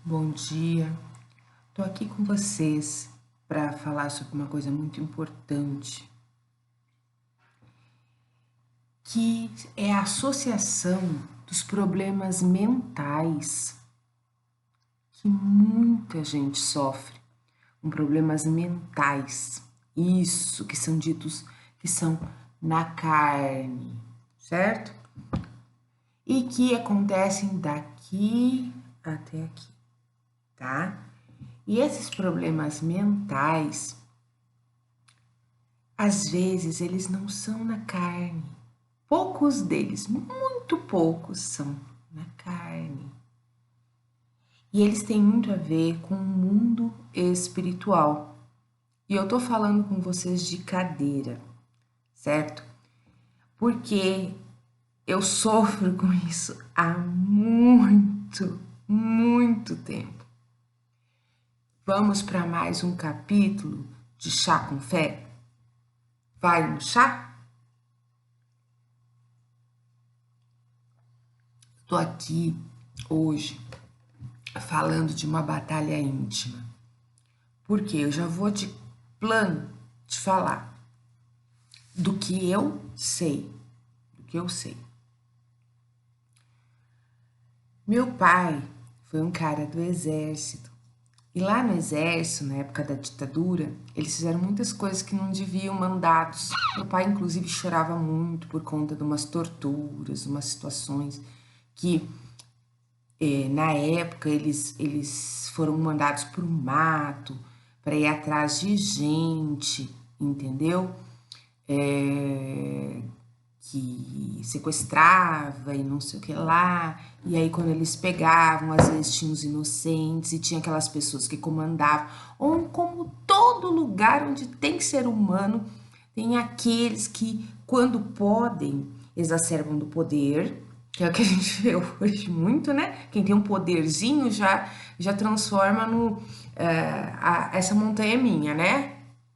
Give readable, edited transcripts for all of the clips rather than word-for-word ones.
Bom dia, estou aqui com vocês para falar sobre uma coisa muito importante, que é a associação dos problemas mentais que muita gente sofre, com problemas mentais, isso que são ditos que são na carne, certo? E que acontecem daqui até aqui, tá? E esses problemas mentais, às vezes, eles não são na carne. Poucos deles, muito poucos, são na carne. E eles têm muito a ver com o mundo espiritual. E eu tô falando com vocês de cadeira, certo? Porque eu sofro com isso há muito tempo. Vamos para mais um capítulo de Chá com Fé? Vai no chá? Estou aqui hoje falando de uma batalha íntima, porque eu já vou de plano te falar do que eu sei, Meu pai foi um cara do exército. E lá no exército, na época da ditadura, eles fizeram muitas coisas que não deviam mandados. Meu pai, inclusive, chorava muito por conta de umas torturas, umas situações que, na época, eles foram mandados para o mato, para ir atrás de gente, entendeu? Que sequestrava e não sei o que lá. E aí, quando eles pegavam, às vezes tinha os inocentes e tinha aquelas pessoas que comandavam. Ou como todo lugar onde tem ser humano, tem aqueles que, quando podem, exacerbam do poder, que é o que a gente vê hoje muito, né? Quem tem um poderzinho já transforma no. Essa montanha é minha, né?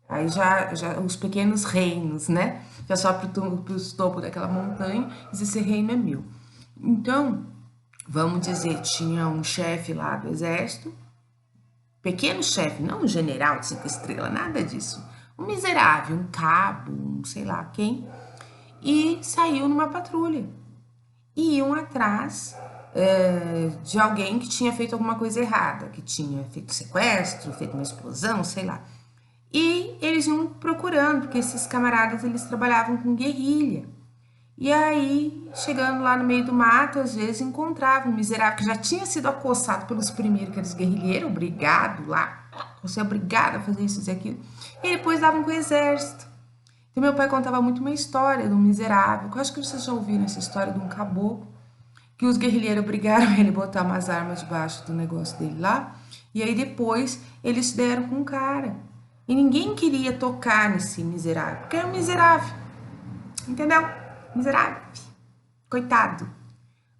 Aí já os pequenos reinos, né? Já só para o topo daquela montanha, esse reino é meu. Então, vamos dizer, tinha um chefe lá do exército, pequeno chefe, não um general de 5 estrelas, nada disso. Um miserável, um cabo, um sei lá quem, e saiu numa patrulha. E iam atrás de alguém que tinha feito alguma coisa errada, que tinha feito sequestro, feito uma explosão, sei lá. E eles iam procurando, porque esses camaradas eles trabalhavam com guerrilha. E aí, chegando lá no meio do mato, às vezes encontravam um miserável que já tinha sido acossado pelos primeiros, aqueles guerrilheiros, obrigado lá, você é obrigado a fazer isso e aquilo. E depois davam com o exército. Então, meu pai contava muito uma história de um miserável, que eu acho que vocês já ouviram essa história de um caboclo, que os guerrilheiros obrigaram ele a botar umas armas debaixo do negócio dele lá, e aí depois eles deram com o cara. E ninguém queria tocar nesse miserável, porque era um miserável, entendeu? Miserável, coitado.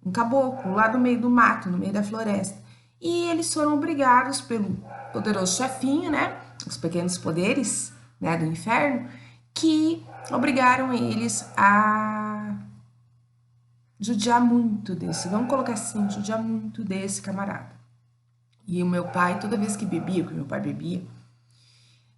Um caboclo lá do meio do mato, no meio da floresta. E eles foram obrigados pelo poderoso chefinho, né? Os pequenos poderes, né, do inferno, que obrigaram eles a judiar muito desse, vamos colocar assim, judiar muito desse camarada. E o meu pai, toda vez que bebia, porque meu pai bebia,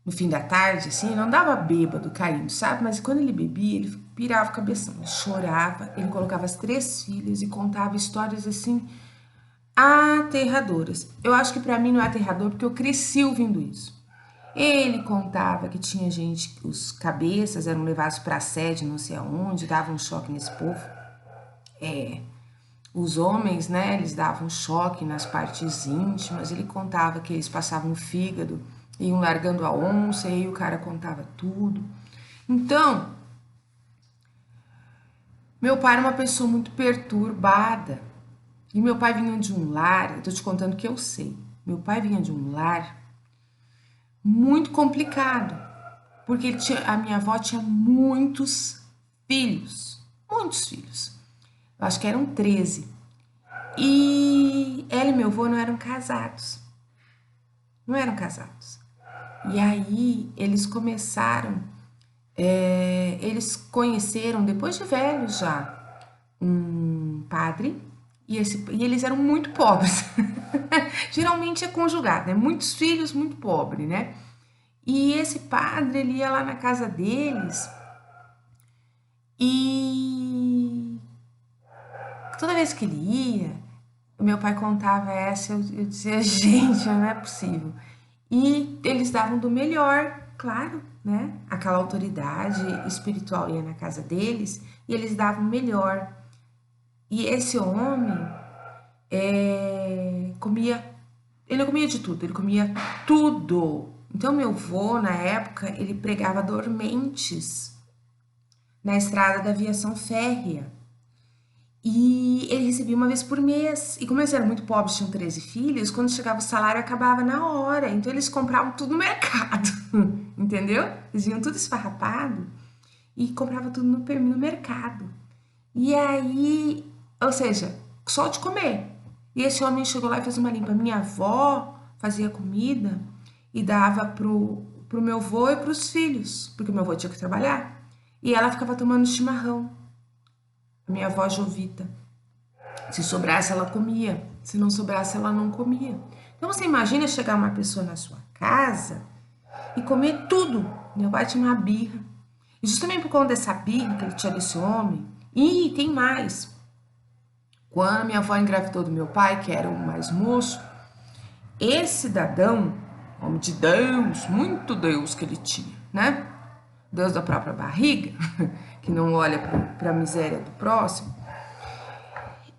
no fim da tarde, assim, não dava bêbado caindo, sabe? Mas quando ele bebia, ele pirava o cabeção, ele chorava, ele colocava as 3 filhas e contava histórias assim aterradoras. Eu acho que para mim não é aterrador porque eu cresci ouvindo isso. Ele contava que tinha gente, os cabeças eram levados para a sede, não sei aonde, davam um choque nesse povo. Os homens, né, eles davam choque nas partes íntimas. Ele contava que eles passavam o fígado, iam largando a onça, e aí o cara contava tudo. Então, meu pai era uma pessoa muito perturbada. E meu pai vinha de um lar, eu tô te contando o que eu sei. Meu pai vinha de um lar muito complicado, porque a minha avó tinha muitos filhos, muitos filhos. Eu acho que eram 13. E ela e meu avô não eram casados. Não eram casados. E aí eles começaram, eles conheceram, depois de velhos já, um padre, e eles eram muito pobres. Geralmente é conjugado, né? Muitos filhos, muito pobre, né? E esse padre, ele ia lá na casa deles e toda vez que ele ia, o meu pai contava essa, eu dizia, gente, não é possível. E eles davam do melhor, claro, né? Aquela autoridade espiritual ia na casa deles e eles davam o melhor. E esse homem comia, ele não comia de tudo, ele comia tudo. Então meu avô, na época, ele pregava dormentes na estrada da aviação férrea. E ele recebia uma vez por mês. E como eles eram muito pobres, tinham 13 filhos, quando chegava o salário acabava na hora. Então eles compravam tudo no mercado, entendeu? Eles vinham tudo esfarrapado e compravam tudo no mercado. E aí, ou seja, só de comer. E esse homem chegou lá e fez uma limpa. Minha avó fazia comida e dava pro meu avô e pros filhos, porque meu avô tinha que trabalhar. E ela ficava tomando chimarrão. A minha avó Jovita. Se sobrasse, ela comia. Se não sobrasse, ela não comia. Então você imagina chegar uma pessoa na sua casa e comer tudo. Meu pai tinha uma birra. E justamente por conta dessa birra que ele tinha desse homem. E tem mais. Quando minha avó engravidou do meu pai, que era o mais moço, esse cidadão, homem de Deus, muito Deus que ele tinha, né? Deus da própria barriga, que não olha para a miséria do próximo,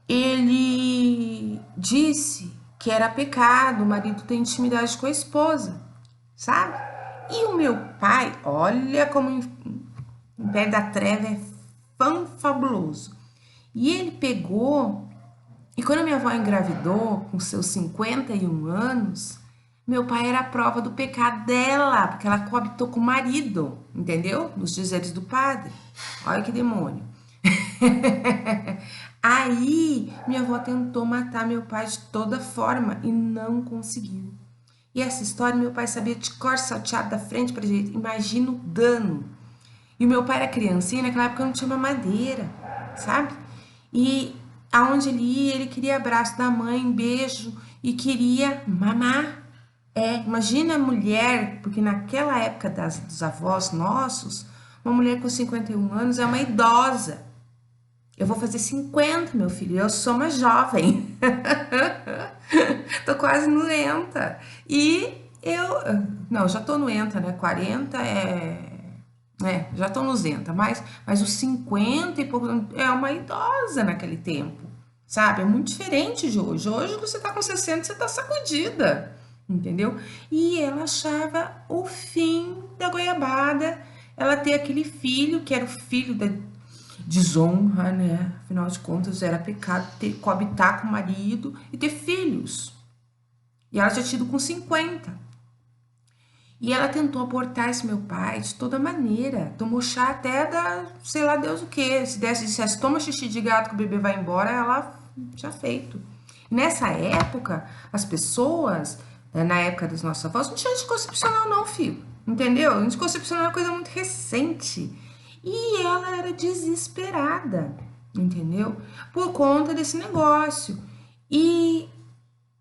ele disse que era pecado o marido ter intimidade com a esposa, sabe? E o meu pai, olha como em pé da treva é fanfabuloso. E ele pegou, e quando minha avó engravidou, com seus 51 anos, meu pai era a prova do pecado dela, porque ela coabitou com o marido, entendeu? Nos dizeres do padre. Olha que demônio. Aí, minha avó tentou matar meu pai de toda forma e não conseguiu. E essa história, meu pai sabia de cor salteado da frente para direita. Imagina o dano. E o meu pai era criancinha, naquela época não tinha mamadeira, sabe? E aonde ele ia, ele queria abraço da mãe, beijo e queria mamar. Imagina a mulher, porque naquela época dos avós nossos, uma mulher com 51 anos é uma idosa. Eu vou fazer 50, meu filho, eu sou uma jovem. Tô quase noenta. E não, já tô noenta, né? 40 já tô nozenta, mas os 50 e pouco é uma idosa naquele tempo, sabe? É muito diferente de hoje. Hoje você tá com 60, você tá sacudida, entendeu? E ela achava o fim da goiabada, ela ter aquele filho, que era o filho da desonra, né? Afinal de contas, era pecado coabitar com o marido e ter filhos. E ela já tinha tido com 50. E ela tentou abortar esse meu pai de toda maneira. Tomou chá até da, sei lá Deus o que. Se dissesse, toma xixi de gato que o bebê vai embora, ela tinha feito. E nessa época, as pessoas, na época dos nossos avós, não tinha anticoncepcional não, filho. Entendeu? Anticoncepcional é uma coisa muito recente. E ela era desesperada, entendeu? Por conta desse negócio. E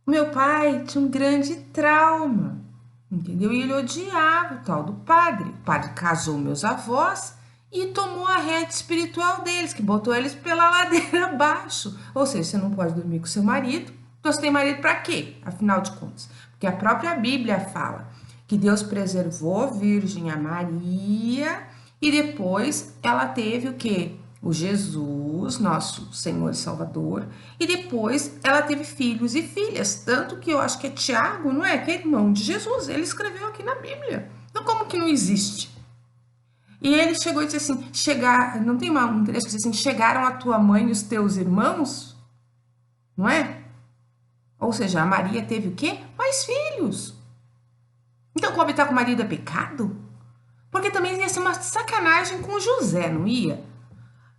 meu pai tinha um grande trauma, entendeu? E ele odiava o tal do padre. O padre casou meus avós e tomou a rédea espiritual deles, que botou eles pela ladeira abaixo. Ou seja, você não pode dormir com seu marido. Então você tem marido para quê? Afinal de contas. Porque a própria Bíblia fala que Deus preservou Virgem a Maria e depois ela teve o quê? O Jesus, nosso Senhor e Salvador, e depois ela teve filhos e filhas, tanto que eu acho que é Tiago, não é? Que é irmão de Jesus, ele escreveu aqui na Bíblia. Então como que não existe? E ele chegou e disse assim, não tem um trecho que diz assim, chegaram a tua mãe e os teus irmãos? Não é? Ou seja, a Maria teve o quê? Mais filhos. Então coabitar com o marido é pecado? Porque também ia ser uma sacanagem com José, não ia?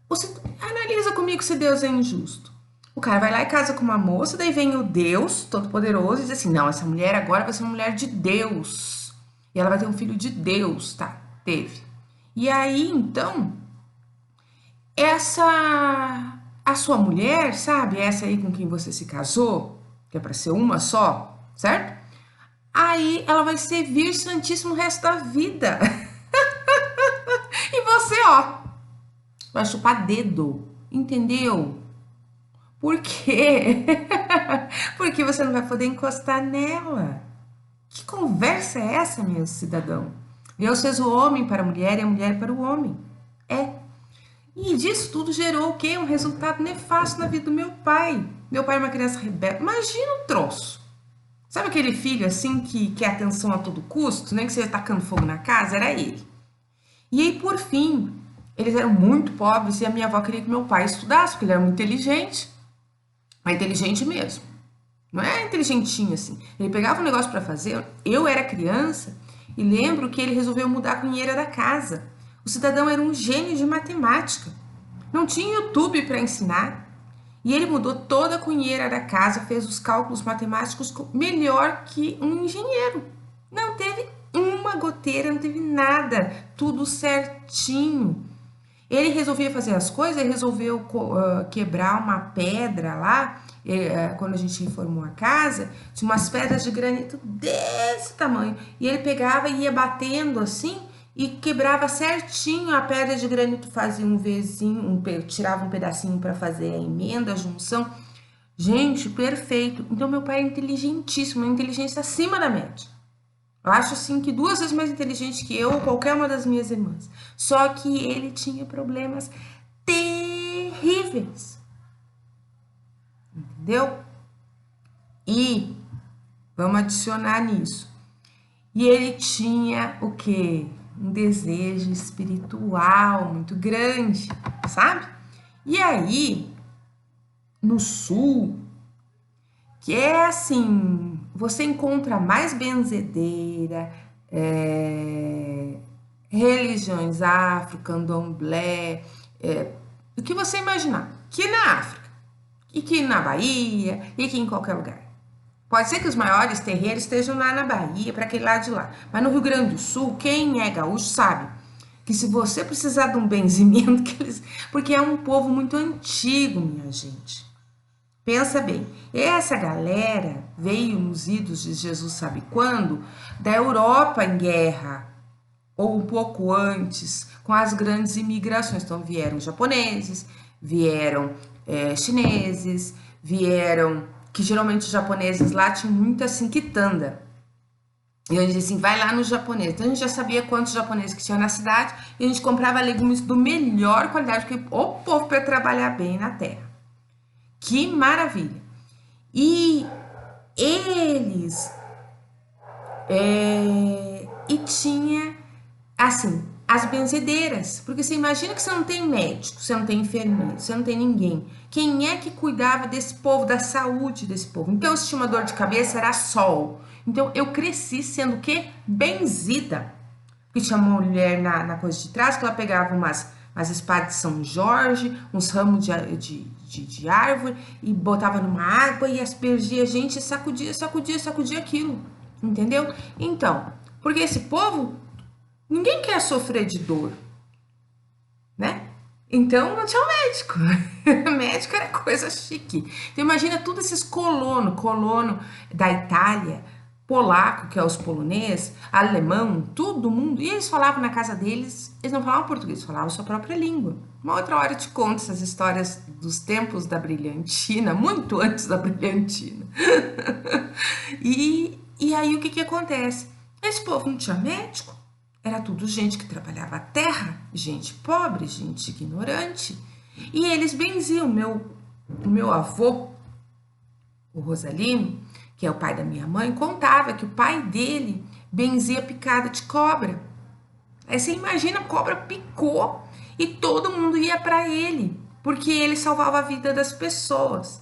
Você analisa comigo se Deus é injusto. O cara vai lá e casa com uma moça, daí vem o Deus Todo-Poderoso e diz assim, não, essa mulher agora vai ser uma mulher de Deus. E ela vai ter um filho de Deus, tá? Teve. E aí, então, a sua mulher, sabe? Essa aí com quem você se casou, que é para ser uma só, certo? Aí ela vai ser Virgem Santíssima o resto da vida. E você, ó, vai chupar dedo, entendeu? Por quê? Porque você não vai poder encostar nela. Que conversa é essa, meu cidadão? Deus fez o homem para a mulher e a mulher para o homem. É. E disso tudo gerou o quê? Um resultado nefasto na vida do meu pai. Meu pai é uma criança rebelde. Imagina um troço. Sabe aquele filho assim que quer atenção a todo custo? Nem que seja tacando fogo na casa? Era ele. E aí, por fim, eles eram muito pobres e a minha avó queria que meu pai estudasse, porque ele era muito inteligente. Mas inteligente mesmo. Não é inteligentinho assim. Ele pegava um negócio para fazer. Eu era criança e lembro que ele resolveu mudar a cunheira da casa. O cidadão era um gênio de matemática. Não tinha YouTube para ensinar. E ele mudou toda a cunheira da casa, fez os cálculos matemáticos melhor que um engenheiro. Não teve uma goteira, não teve nada. Tudo certinho. Ele resolvia fazer as coisas, ele resolveu quebrar uma pedra lá, quando a gente reformou a casa, tinha umas pedras de granito desse tamanho, e ele pegava e ia batendo assim, e quebrava certinho a pedra de granito, fazia um Vzinho, tirava um pedacinho para fazer a emenda, a junção. Gente, perfeito. Então meu pai é inteligentíssimo, uma inteligência acima da média. Eu acho assim que 2 vezes mais inteligente que eu ou qualquer uma das minhas irmãs. Só que ele tinha problemas terríveis. Entendeu? E vamos adicionar nisso. E ele tinha o quê? Um desejo espiritual muito grande, sabe? E aí, no sul, que é assim, você encontra mais benzedeira, religiões afro, candomblé, o que você imaginar, que na África, e que na Bahia, e que em qualquer lugar. Pode ser que os maiores terreiros estejam lá na Bahia, para aquele lado de lá, mas no Rio Grande do Sul, quem é gaúcho sabe que se você precisar de um benzimento, porque é um povo muito antigo, minha gente. Pensa bem, essa galera veio nos idos de Jesus sabe quando? Da Europa em guerra, ou um pouco antes, com as grandes imigrações. Então vieram japoneses, vieram chineses, vieram, que geralmente os japoneses lá tinham muita assim quitanda. E a gente disse assim, vai lá nos japoneses. Então a gente já sabia quantos japoneses que tinham na cidade e a gente comprava legumes do melhor qualidade, porque o povo para trabalhar bem na terra. Que maravilha! E eles e tinha assim as benzedeiras, porque você imagina que você não tem médico, você não tem enfermeiro, você não tem ninguém. Quem é que cuidava desse povo, da saúde desse povo? Então, se tinha uma dor de cabeça, era sol. Então, eu cresci sendo o quê? Benzida. Porque tinha uma mulher na coisa de trás que ela pegava umas espadas de São Jorge, uns ramos de árvore e botava numa água e aspergia a gente e sacudia aquilo, entendeu? Então, porque esse povo, ninguém quer sofrer de dor, né? Então não tinha um médico. Médico era coisa chique. Então imagina todos esses colono da Itália, polaco, que é os polonês, alemão, todo mundo, e eles falavam na casa deles, eles não falavam português, falavam sua própria língua. Uma outra hora eu te conto essas histórias dos tempos da brilhantina, muito antes da brilhantina. E aí o que acontece? Esse povo não tinha médico, era tudo gente que trabalhava a terra, gente pobre, gente ignorante, e eles benziam. O meu avô, o Rosalino, que é o pai da minha mãe, contava que o pai dele benzia picada de cobra. Aí você imagina, a cobra picou e todo mundo ia para ele, porque ele salvava a vida das pessoas.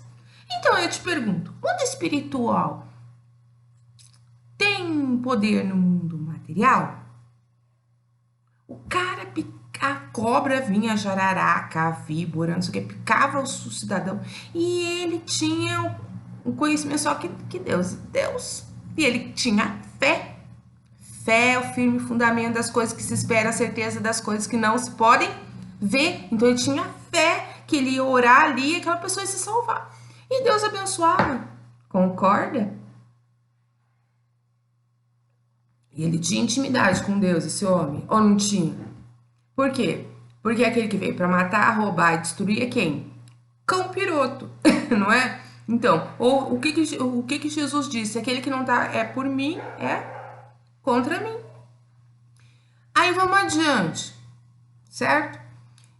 Então eu te pergunto, o mundo espiritual tem poder no mundo material? O cara a cobra vinha, a jararaca, a víbora, não sei o que, picava o cidadão e ele tinha um conhecimento só que Deus. E ele tinha fé. Fé é o firme fundamento das coisas que se espera, a certeza das coisas que não se podem ver. Então ele tinha fé que ele ia orar ali e aquela pessoa ia se salvar. E Deus abençoava Concorda? E ele tinha intimidade com Deus, esse homem, ou não tinha? Por quê? Porque aquele que veio para matar, roubar e destruir é quem? Cão piroto, não é? Então, ou o que que Jesus disse? Aquele que não tá é por mim, é contra mim. Aí vamos adiante, certo?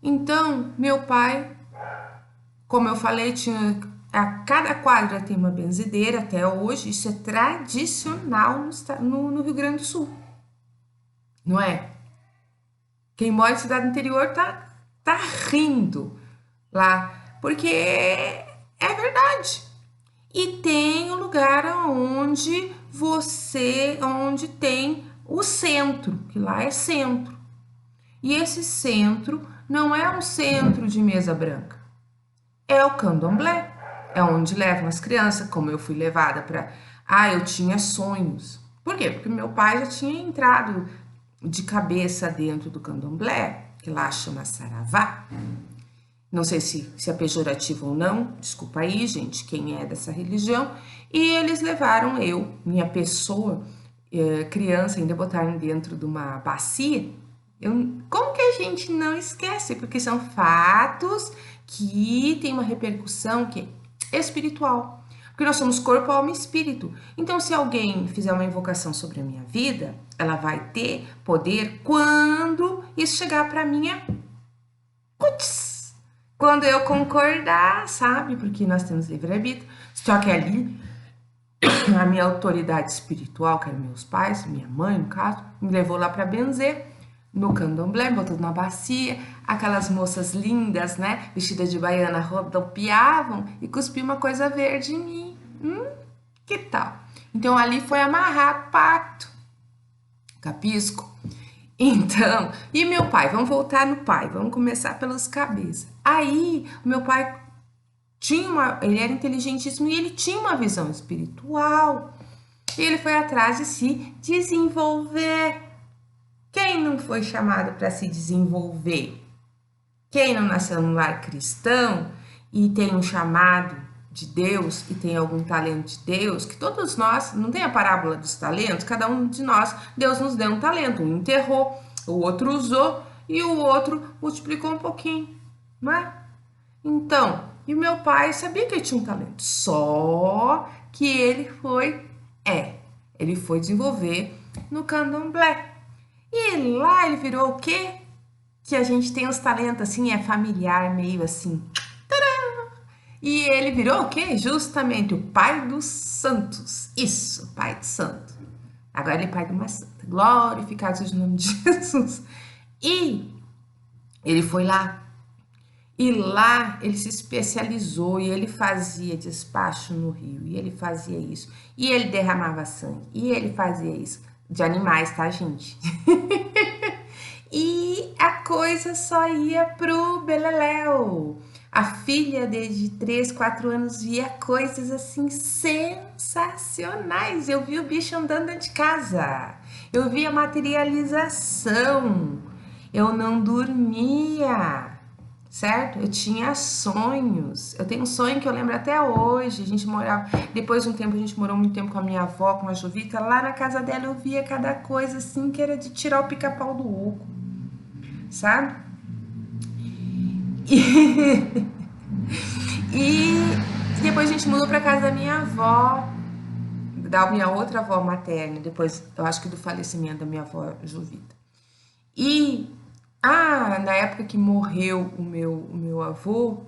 Então, meu pai, como eu falei, tinha a cada quadra tem uma benzedeira até hoje. Isso é tradicional no Rio Grande do Sul, não é? Quem mora em cidade interior tá rindo lá, porque é verdade. E tem o lugar onde tem o centro, que lá é centro. E esse centro não é um centro de mesa branca, é o candomblé. É onde levam as crianças, como eu fui levada para. Ah, eu tinha sonhos. Por quê? Porque meu pai já tinha entrado de cabeça dentro do candomblé, que lá chama saravá. Não sei se é pejorativo ou não, desculpa aí, gente, quem é dessa religião. E eles levaram eu, minha pessoa, criança, ainda botaram dentro de uma bacia. Como que a gente não esquece? Porque são fatos que têm uma repercussão que é espiritual. Porque nós somos corpo, alma e espírito. Então, se alguém fizer uma invocação sobre a minha vida, ela vai ter poder quando isso chegar para minha quando eu concordar, sabe? Porque nós temos livre-arbítrio. Só que ali, a minha autoridade espiritual, que eram meus pais, minha mãe, no caso, me levou lá para benzer no candomblé, botou na bacia. Aquelas moças lindas, né? Vestidas de baiana, rodopiavam e cuspiam uma coisa verde em mim. Que tal? Então, ali foi amarrar pacto. Capisco? Então, e meu pai? Vamos voltar no pai, vamos começar pelos cabeças. Aí, o meu pai ele era inteligentíssimo e ele tinha uma visão espiritual. E ele foi atrás de se desenvolver. Quem não foi chamado para se desenvolver? Quem não nasceu num lar cristão e tem um chamado de Deus e tem algum talento de Deus, que todos nós, não tem a parábola dos talentos, cada um de nós, Deus nos deu um talento, um enterrou, o outro usou e o outro multiplicou um pouquinho, não é? Então, e o meu pai sabia que ele tinha um talento, só que ele foi desenvolver no candomblé. E lá ele virou o quê? Que a gente tem os talentos assim, é familiar, meio assim. E ele virou o quê? Justamente o pai dos santos. Isso, pai de santo. Agora ele é pai de uma santa. Glorificado seja o nome de Jesus. E ele foi lá. E lá ele se especializou e ele fazia despacho no rio. E ele fazia isso. E ele derramava sangue. E ele fazia isso. De animais, tá, gente? E a coisa só ia pro beleléu. A filha de 3, 4 anos via coisas assim sensacionais. Eu vi o bicho andando dentro de casa. Eu vi a materialização. Eu não dormia, certo? Eu tinha sonhos. Eu tenho um sonho que eu lembro até hoje. A gente morava, depois de um tempo, a gente morou muito tempo com a minha avó, com a Jovita. Lá na casa dela eu via cada coisa assim que era de tirar o pica-pau do oco, sabe? E depois a gente mudou para casa da minha avó, da minha outra avó materna, depois eu acho que do falecimento da minha avó Jovita. E na época que morreu o meu avô,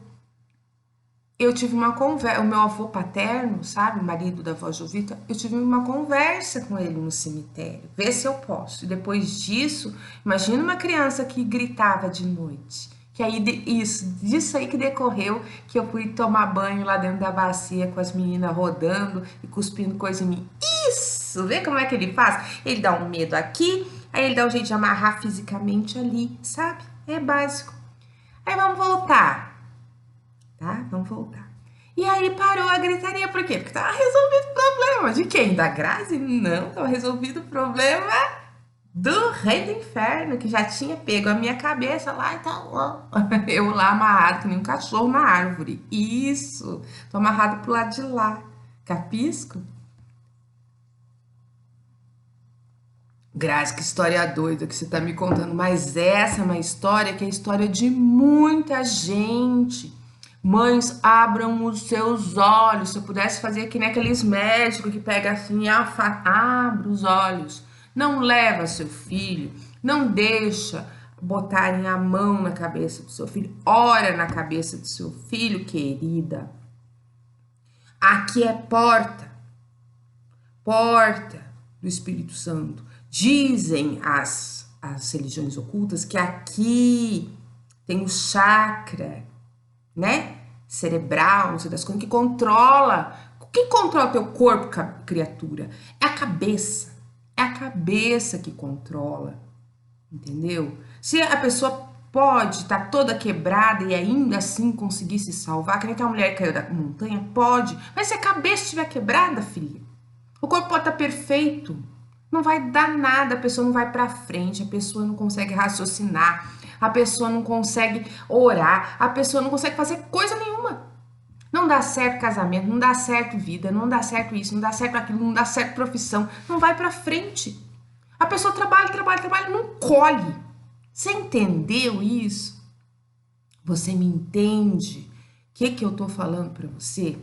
eu tive uma conversa, o meu avô paterno, sabe, o marido da avó Jovita, eu tive uma conversa com ele no cemitério, ver se eu posso. E depois disso, imagina uma criança que gritava de noite. Que aí, disso aí que decorreu, que eu fui tomar banho lá dentro da bacia com as meninas rodando e cuspindo coisa em mim. Isso! Vê como é que ele faz? Ele dá um medo aqui, aí ele dá um jeito de amarrar fisicamente ali, sabe? É básico. Aí vamos voltar. Tá? Vamos voltar. E aí parou a gritaria, por quê? Porque tava resolvido o problema. De quem? Da Grazi? Não, tava resolvido o problema do rei do inferno, que já tinha pego a minha cabeça lá e tal. Eu lá amarrado, que nem um cachorro na árvore. Isso, tô amarrado pro lado de lá. Capisco? Grazi, que história doida que você tá me contando, mas essa é uma história que é a história de muita gente. Mães, abram os seus olhos. Se eu pudesse fazer que nem aqueles médicos que pega assim, abra os olhos. Não leva seu filho, não deixa botarem a mão na cabeça do seu filho. Ora na cabeça do seu filho, querida. Aqui é porta do Espírito Santo. Dizem as religiões ocultas que aqui tem o chakra, né? Cerebral, não sei das coisas, que controla. O que controla o teu corpo, criatura? É a cabeça. É a cabeça que controla. Entendeu? Se a pessoa pode estar toda quebrada e ainda assim conseguir se salvar, que nem aquela mulher que caiu da montanha, pode. Mas se a cabeça estiver quebrada, filha, o corpo pode estar perfeito. Não vai dar nada, a pessoa não vai pra frente, a pessoa não consegue raciocinar, a pessoa não consegue orar, a pessoa não consegue fazer coisa nenhuma. Não dá certo casamento, não dá certo vida, não dá certo isso, não dá certo aquilo, não dá certo profissão, não vai pra frente. A pessoa trabalha, não colhe. Você entendeu isso? Você me entende? O que eu tô falando pra você?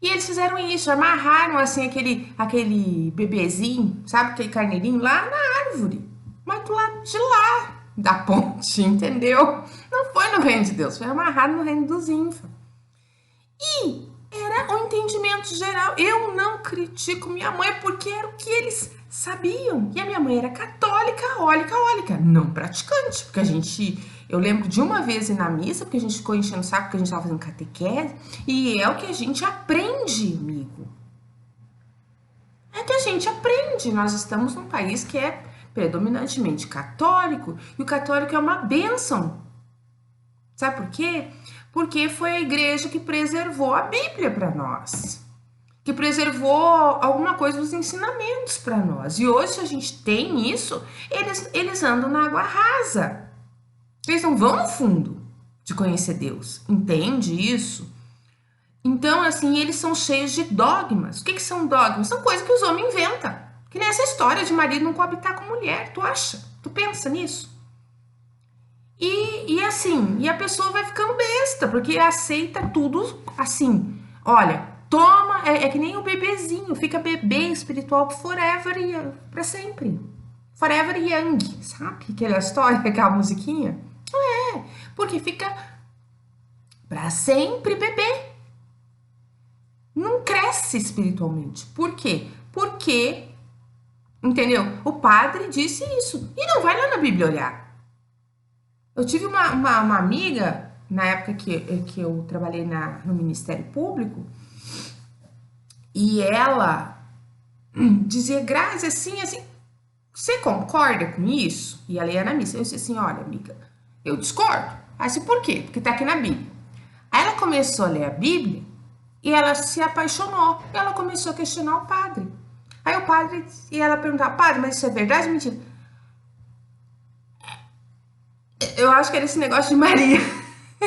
E eles fizeram isso, amarraram assim aquele bebezinho, sabe, aquele carneirinho lá na árvore, mas do lado de lá da ponte, entendeu? Não foi no reino de Deus, foi amarrado no reino dos ínfimos. E era um entendimento geral. Eu não critico minha mãe porque era o que eles sabiam. E a minha mãe era católica, católica, não praticante, porque eu lembro de uma vez ir na missa, porque a gente ficou enchendo o saco, porque a gente estava fazendo catequese, e é o que a gente aprende, amigo. É que a gente aprende. Nós estamos num país que é predominantemente católico, e o católico é uma bênção. Sabe por quê? Porque foi a igreja que preservou a Bíblia para nós, que preservou alguma coisa dos ensinamentos para nós. E hoje, se a gente tem isso, eles andam na água rasa. Eles não vão no fundo de conhecer Deus. Entende isso? Então, assim, eles são cheios de dogmas. O que são dogmas? São coisas que os homens inventam. Que nem essa história de marido não coabitar com mulher. Tu acha? Tu pensa nisso? E assim, e a pessoa vai ficando besta, porque aceita tudo assim. Olha, toma, é que nem o bebezinho, fica bebê espiritual forever e pra sempre. Forever young, sabe? Aquela história, aquela musiquinha. Não é, porque fica pra sempre bebê. Não cresce espiritualmente. Por quê? Porque, entendeu? O padre disse isso. E não vai lá na Bíblia olhar. Eu tive uma amiga, na época que eu trabalhei no Ministério Público, e ela dizia, Grazi, assim, você concorda com isso? E ela ia na missa. Eu disse assim, olha, amiga, eu discordo. Aí disse, por quê? Porque tá aqui na Bíblia. Aí ela começou a ler a Bíblia e ela se apaixonou. E ela começou a questionar o padre. Aí o padre, e ela perguntava, padre, mas isso é verdade ou mentira? Eu acho que era esse negócio de Maria,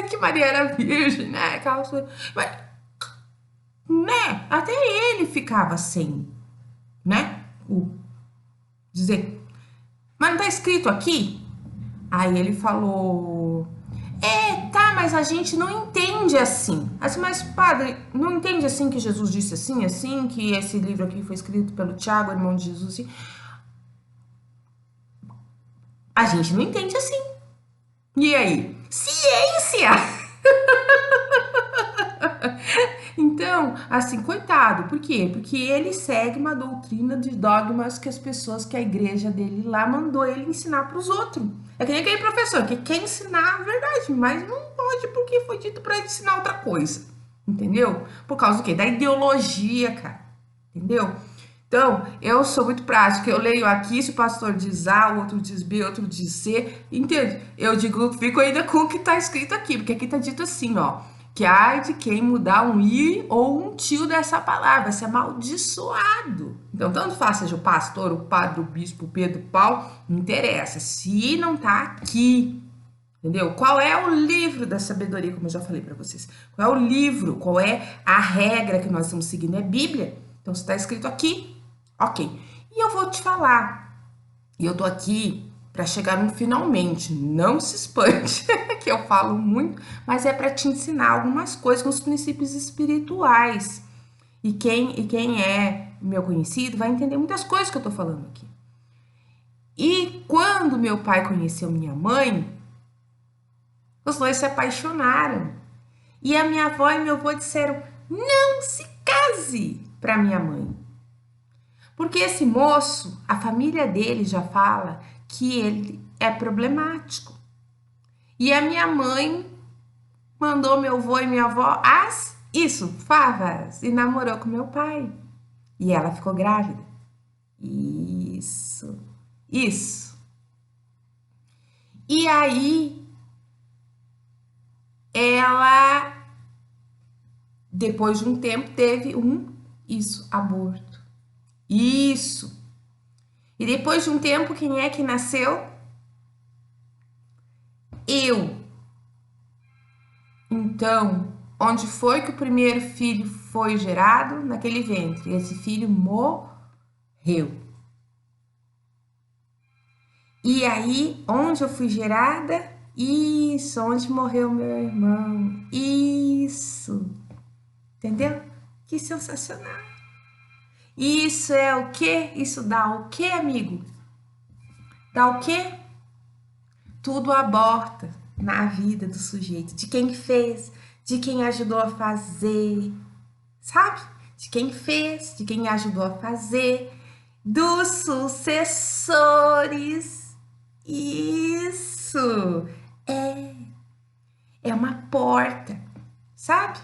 que Maria era virgem, né? Mas, né? Até ele ficava sem, né? Dizer, mas não tá escrito aqui? Aí ele falou, tá, mas a gente não entende assim. Assim, mas padre, não entende assim que Jesus disse assim, que esse livro aqui foi escrito pelo Tiago, irmão de Jesus, assim. A gente não entende assim. E aí? Ciência! Então, assim, coitado, por quê? Porque ele segue uma doutrina de dogmas que as pessoas, que a igreja dele lá mandou ele ensinar para os outros. É que nem aquele professor que quer ensinar a verdade, mas não pode porque foi dito para ele ensinar outra coisa. Entendeu? Por causa do quê? Da ideologia, cara. Entendeu? Então, eu sou muito prática. Eu leio aqui, se o pastor diz A, o outro diz B, o outro diz C, entende? Eu digo, fico ainda com o que tá escrito aqui, porque aqui tá dito assim, ó, que ai de quem mudar um i ou um tio dessa palavra, vai ser amaldiçoado. Então, tanto faz, seja o pastor, o padre, o bispo, o Pedro, o Paulo, não interessa. Se não tá aqui, Entendeu? Qual é o livro da sabedoria, como eu já falei para vocês? Qual é o livro? Qual é a regra que nós estamos seguindo? É Bíblia. Então, se está escrito aqui, ok. E eu vou te falar. E eu tô aqui para chegar no finalmente. Não se espante, que eu falo muito, mas é para te ensinar algumas coisas com os princípios espirituais. E quem é meu conhecido vai entender muitas coisas que eu tô falando aqui. E quando meu pai conheceu minha mãe, os dois se apaixonaram. E a minha avó e meu avô disseram: não se case para minha mãe. Porque esse moço, a família dele já fala que ele é problemático. E a minha mãe mandou meu avô e minha avó favas, e namorou com meu pai. E ela ficou grávida. Isso. E aí, ela, depois de um tempo, teve aborto. Isso. E depois de um tempo, quem é que nasceu? Eu. Então, onde foi que o primeiro filho foi gerado? Naquele ventre. Esse filho morreu. E aí, onde eu fui gerada? Isso, onde morreu meu irmão. Isso. Entendeu? Que sensacional. Isso é o quê? Isso dá o quê, amigo? Dá o quê? Tudo aborta na vida do sujeito, de quem fez, de quem ajudou a fazer, sabe? De quem fez, de quem ajudou a fazer, dos sucessores. Isso é uma porta, sabe?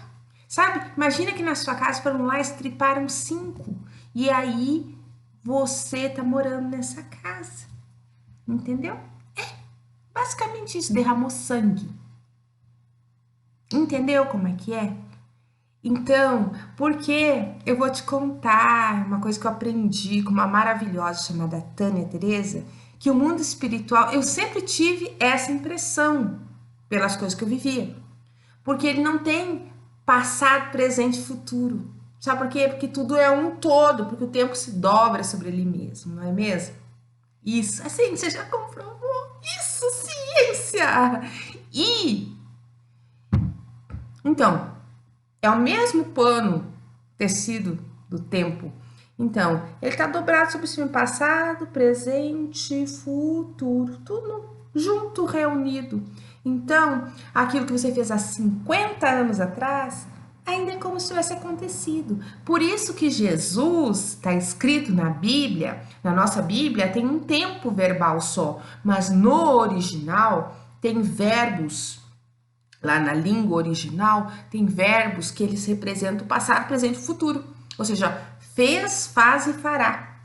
Sabe? Imagina que na sua casa foram lá e estriparam 5 e aí você tá morando nessa casa, entendeu? Basicamente isso, derramou sangue. Entendeu como é que é? Então, porque eu vou te contar uma coisa que eu aprendi com uma maravilhosa chamada Tânia Teresa, que o mundo espiritual, eu sempre tive essa impressão pelas coisas que eu vivia. Porque ele não tem passado, presente e futuro. Sabe por quê? Porque tudo é um todo, porque o tempo se dobra sobre ele mesmo, não é mesmo? Isso, assim, você já comprovou. Isso, ciência! E, então, é o mesmo pano, tecido do tempo. Então, ele está dobrado sobre o seu passado, presente, futuro, tudo junto, reunido. Então, aquilo que você fez há 50 anos atrás, ainda é como se tivesse acontecido. Por isso que Jesus, está escrito na Bíblia, na nossa Bíblia, tem um tempo verbal só, mas no original tem verbos. Lá na língua original, tem verbos que eles representam o passado, presente e futuro. Ou seja, fez, faz e fará.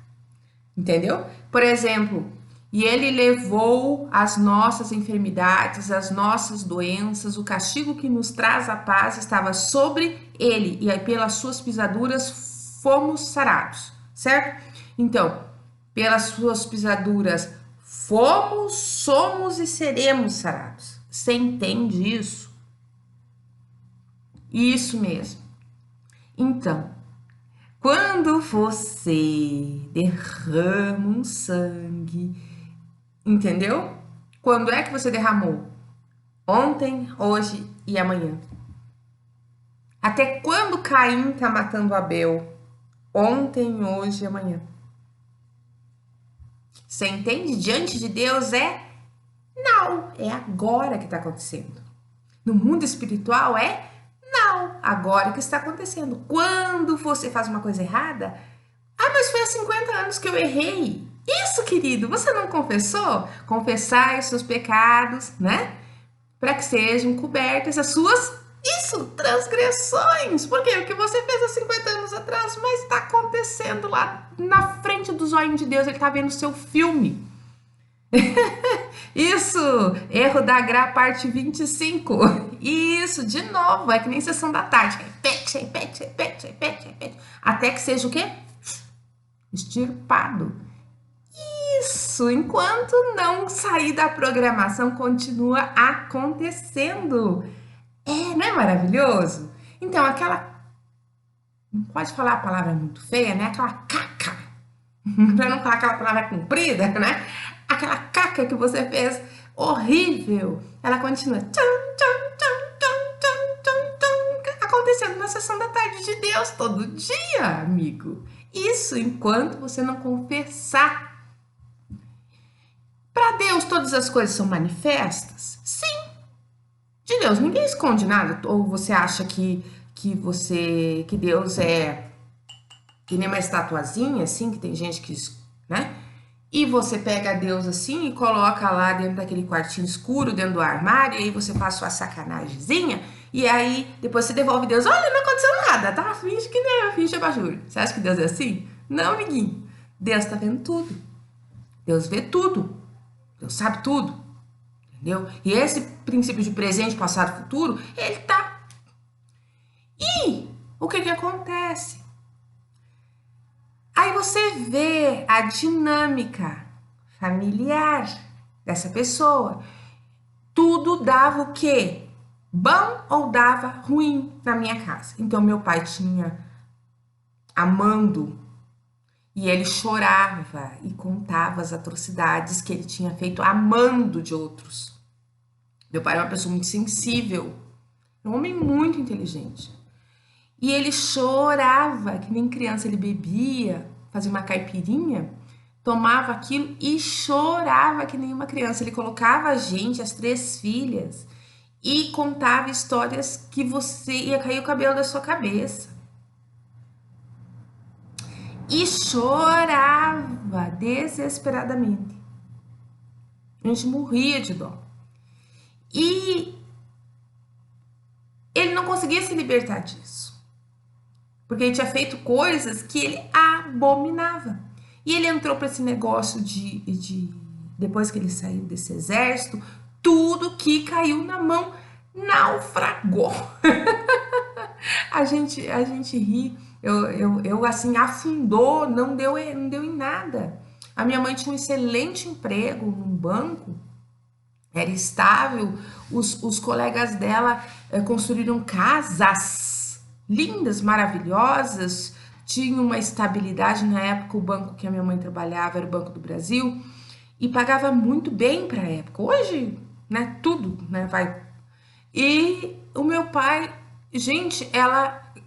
Entendeu? Por exemplo, e ele levou as nossas enfermidades, as nossas doenças, o castigo que nos traz a paz estava sobre ele, e aí pelas suas pisaduras fomos sarados, certo? Então, pelas suas pisaduras fomos, somos e seremos sarados. Você entende isso? Isso mesmo. Então, quando você derrama um sangue, entendeu? Quando é que você derramou? Ontem, hoje e amanhã. Até quando Caim tá matando Abel? Ontem, hoje e amanhã. Você entende? Diante de Deus não, é agora que está acontecendo. No mundo espiritual não, agora que está acontecendo. Quando você faz uma coisa errada, mas foi há 50 anos que eu errei. Isso, querido, você não confessou? Confessai os seus pecados, né? Para que sejam cobertas as suas, transgressões. Por quê? O que você fez há 50 anos atrás, mas está acontecendo lá na frente dos olhos de Deus, ele está vendo o seu filme. Isso, erro da Gra, parte 25. Isso, de novo, é que nem sessão da tarde. Repete. Até que seja o quê? Extirpado. Isso. isso, enquanto não sair da programação, continua acontecendo. Não é maravilhoso? Então, não pode falar a palavra muito feia, né? Aquela caca, para não falar aquela palavra comprida, né? Aquela caca que você fez horrível, ela continua acontecendo na sessão da tarde de Deus todo dia, amigo. Isso enquanto você não confessar. Para Deus todas as coisas são manifestas? Sim. De Deus ninguém esconde nada. Ou você acha que Deus é que nem uma estatuazinha, assim, que tem gente que, né? E você pega Deus assim e coloca lá dentro daquele quartinho escuro, dentro do armário, e aí você faz sua sacanagemzinha, e aí depois você devolve Deus. Olha, não aconteceu nada, tá? Finge que não, finge abajur. Você acha que Deus é assim? Não, amiguinho. Deus tá vendo tudo. Deus vê tudo. Deus sabe tudo. Entendeu? E esse princípio de presente, passado e futuro, ele tá. E o que acontece? Aí você vê a dinâmica familiar dessa pessoa. Tudo dava o quê? Bom ou dava ruim na minha casa. Então, meu pai tinha amando e ele chorava e contava as atrocidades que ele tinha feito amando de outros. Meu pai era uma pessoa muito sensível, um homem muito inteligente. E ele chorava, que nem criança, ele bebia, fazia uma caipirinha, tomava aquilo e chorava que nem uma criança. Ele colocava a gente, as 3 filhas, e contava histórias que você ia cair o cabelo da sua cabeça. E chorava desesperadamente. A gente morria de dó. E ele não conseguia se libertar disso. Porque ele tinha feito coisas que ele abominava. E ele entrou para esse negócio depois que ele saiu desse exército, tudo que caiu na mão naufragou. a gente ri, eu assim, afundou, não deu em nada. A minha mãe tinha um excelente emprego num banco, era estável, os colegas dela construíram casas lindas, maravilhosas, tinha uma estabilidade. Na época o banco que a minha mãe trabalhava era o Banco do Brasil e pagava muito bem para a época. Hoje, né, tudo, né, vai. E o meu pai, gente,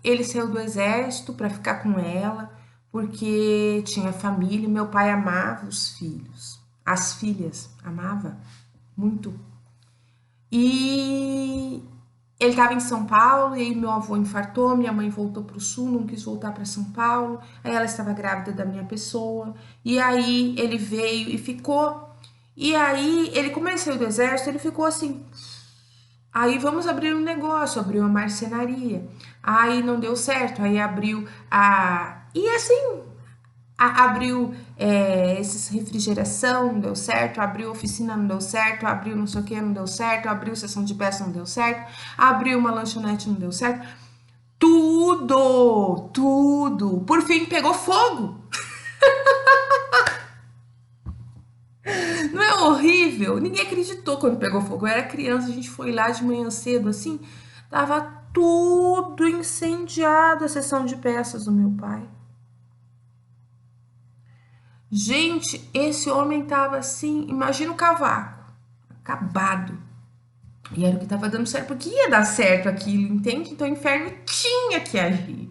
ele saiu do exército para ficar com ela, porque tinha família. Meu pai amava os filhos, as filhas, amava muito. E ele estava em São Paulo, e aí meu avô infartou, minha mãe voltou para o sul, não quis voltar para São Paulo, aí ela estava grávida da minha pessoa, e aí ele veio e ficou, e aí ele, como ele saiu do exército, ele ficou assim, aí vamos abrir um negócio, abriu uma marcenaria, aí não deu certo, aí abriu e assim, abriu esses refrigeração, não deu certo, abriu oficina, não deu certo, abriu não sei o que, não deu certo, abriu sessão de peça, não deu certo, abriu uma lanchonete, não deu certo, tudo, por fim pegou fogo. Não é horrível? Ninguém acreditou quando pegou fogo, eu era criança, a gente foi lá de manhã cedo assim, tava tudo incendiado a sessão de peças do meu pai. Gente, esse homem tava assim, imagina o cavaco, acabado. E era o que tava dando certo, porque ia dar certo aquilo, entende? Então o inferno tinha que agir.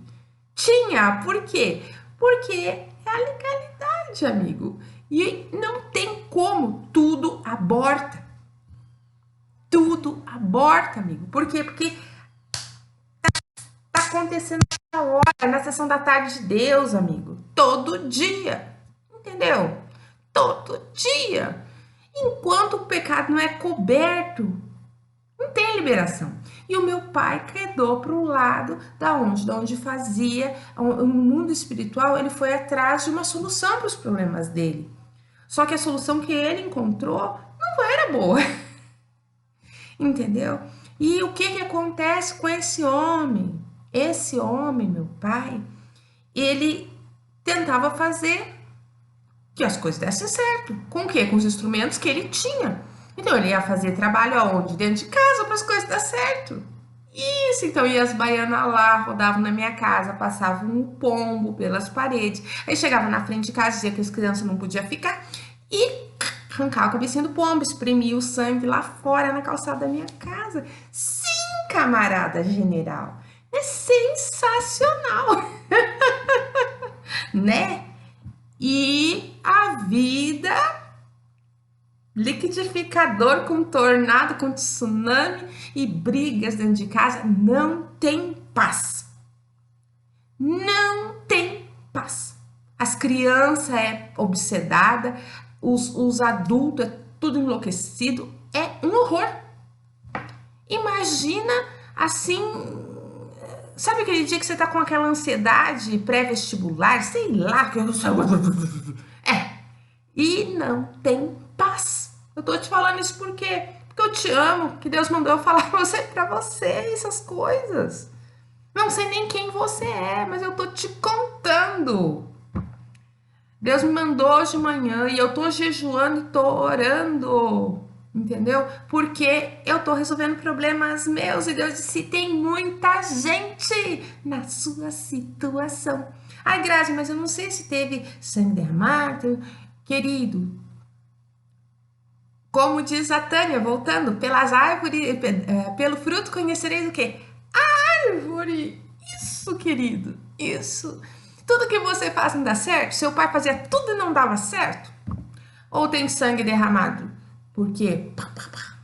Tinha, por quê? Porque é a legalidade, amigo. E não tem como, tudo aborta. Tudo aborta, amigo. Por quê? Porque tá acontecendo na hora, na sessão da tarde de Deus, amigo. Todo dia. Entendeu? Todo dia. Enquanto o pecado não é coberto, não tem liberação. E o meu pai quedou para o lado da onde fazia no mundo espiritual, ele foi atrás de uma solução para os problemas dele. Só que a solução que ele encontrou não era boa. Entendeu? E o que acontece com esse homem? Esse homem, meu pai, ele tentava fazer que as coisas dessem certo. Com o quê? Com os instrumentos que ele tinha. Então ele ia fazer trabalho aonde? Dentro de casa para as coisas dar certo. Isso, então ia as baianas lá, rodavam na minha casa, passavam um pombo pelas paredes. Aí chegava na frente de casa, dizia que as crianças não podiam ficar e arrancava a cabecinha do pombo, espremia o sangue lá fora na calçada da minha casa. Sim, camarada general, é sensacional, né? E a vida, liquidificador com tornado, com tsunami e brigas dentro de casa, não tem paz. Não tem paz. As crianças é obsedada, os adultos é tudo enlouquecido, é um horror. Imagina assim, sabe aquele dia que você tá com aquela ansiedade pré-vestibular, sei lá, que eu e não tem paz. Eu tô te falando isso porque eu te amo, que Deus mandou eu falar pra você essas coisas. Não sei nem quem você é, mas eu tô te contando. Deus me mandou hoje de manhã e eu tô jejuando e tô orando, entendeu? Porque eu tô resolvendo problemas meus e Deus disse, tem muita gente na sua situação. Ai, Grazi, mas eu não sei se teve sangue derramado. Querido, como diz a Tânia, voltando, pelas árvores, pelo fruto conhecereis o quê? Árvore. Isso, querido, isso. Tudo que você faz não dá certo? Seu pai fazia tudo e não dava certo? Ou tem sangue derramado porque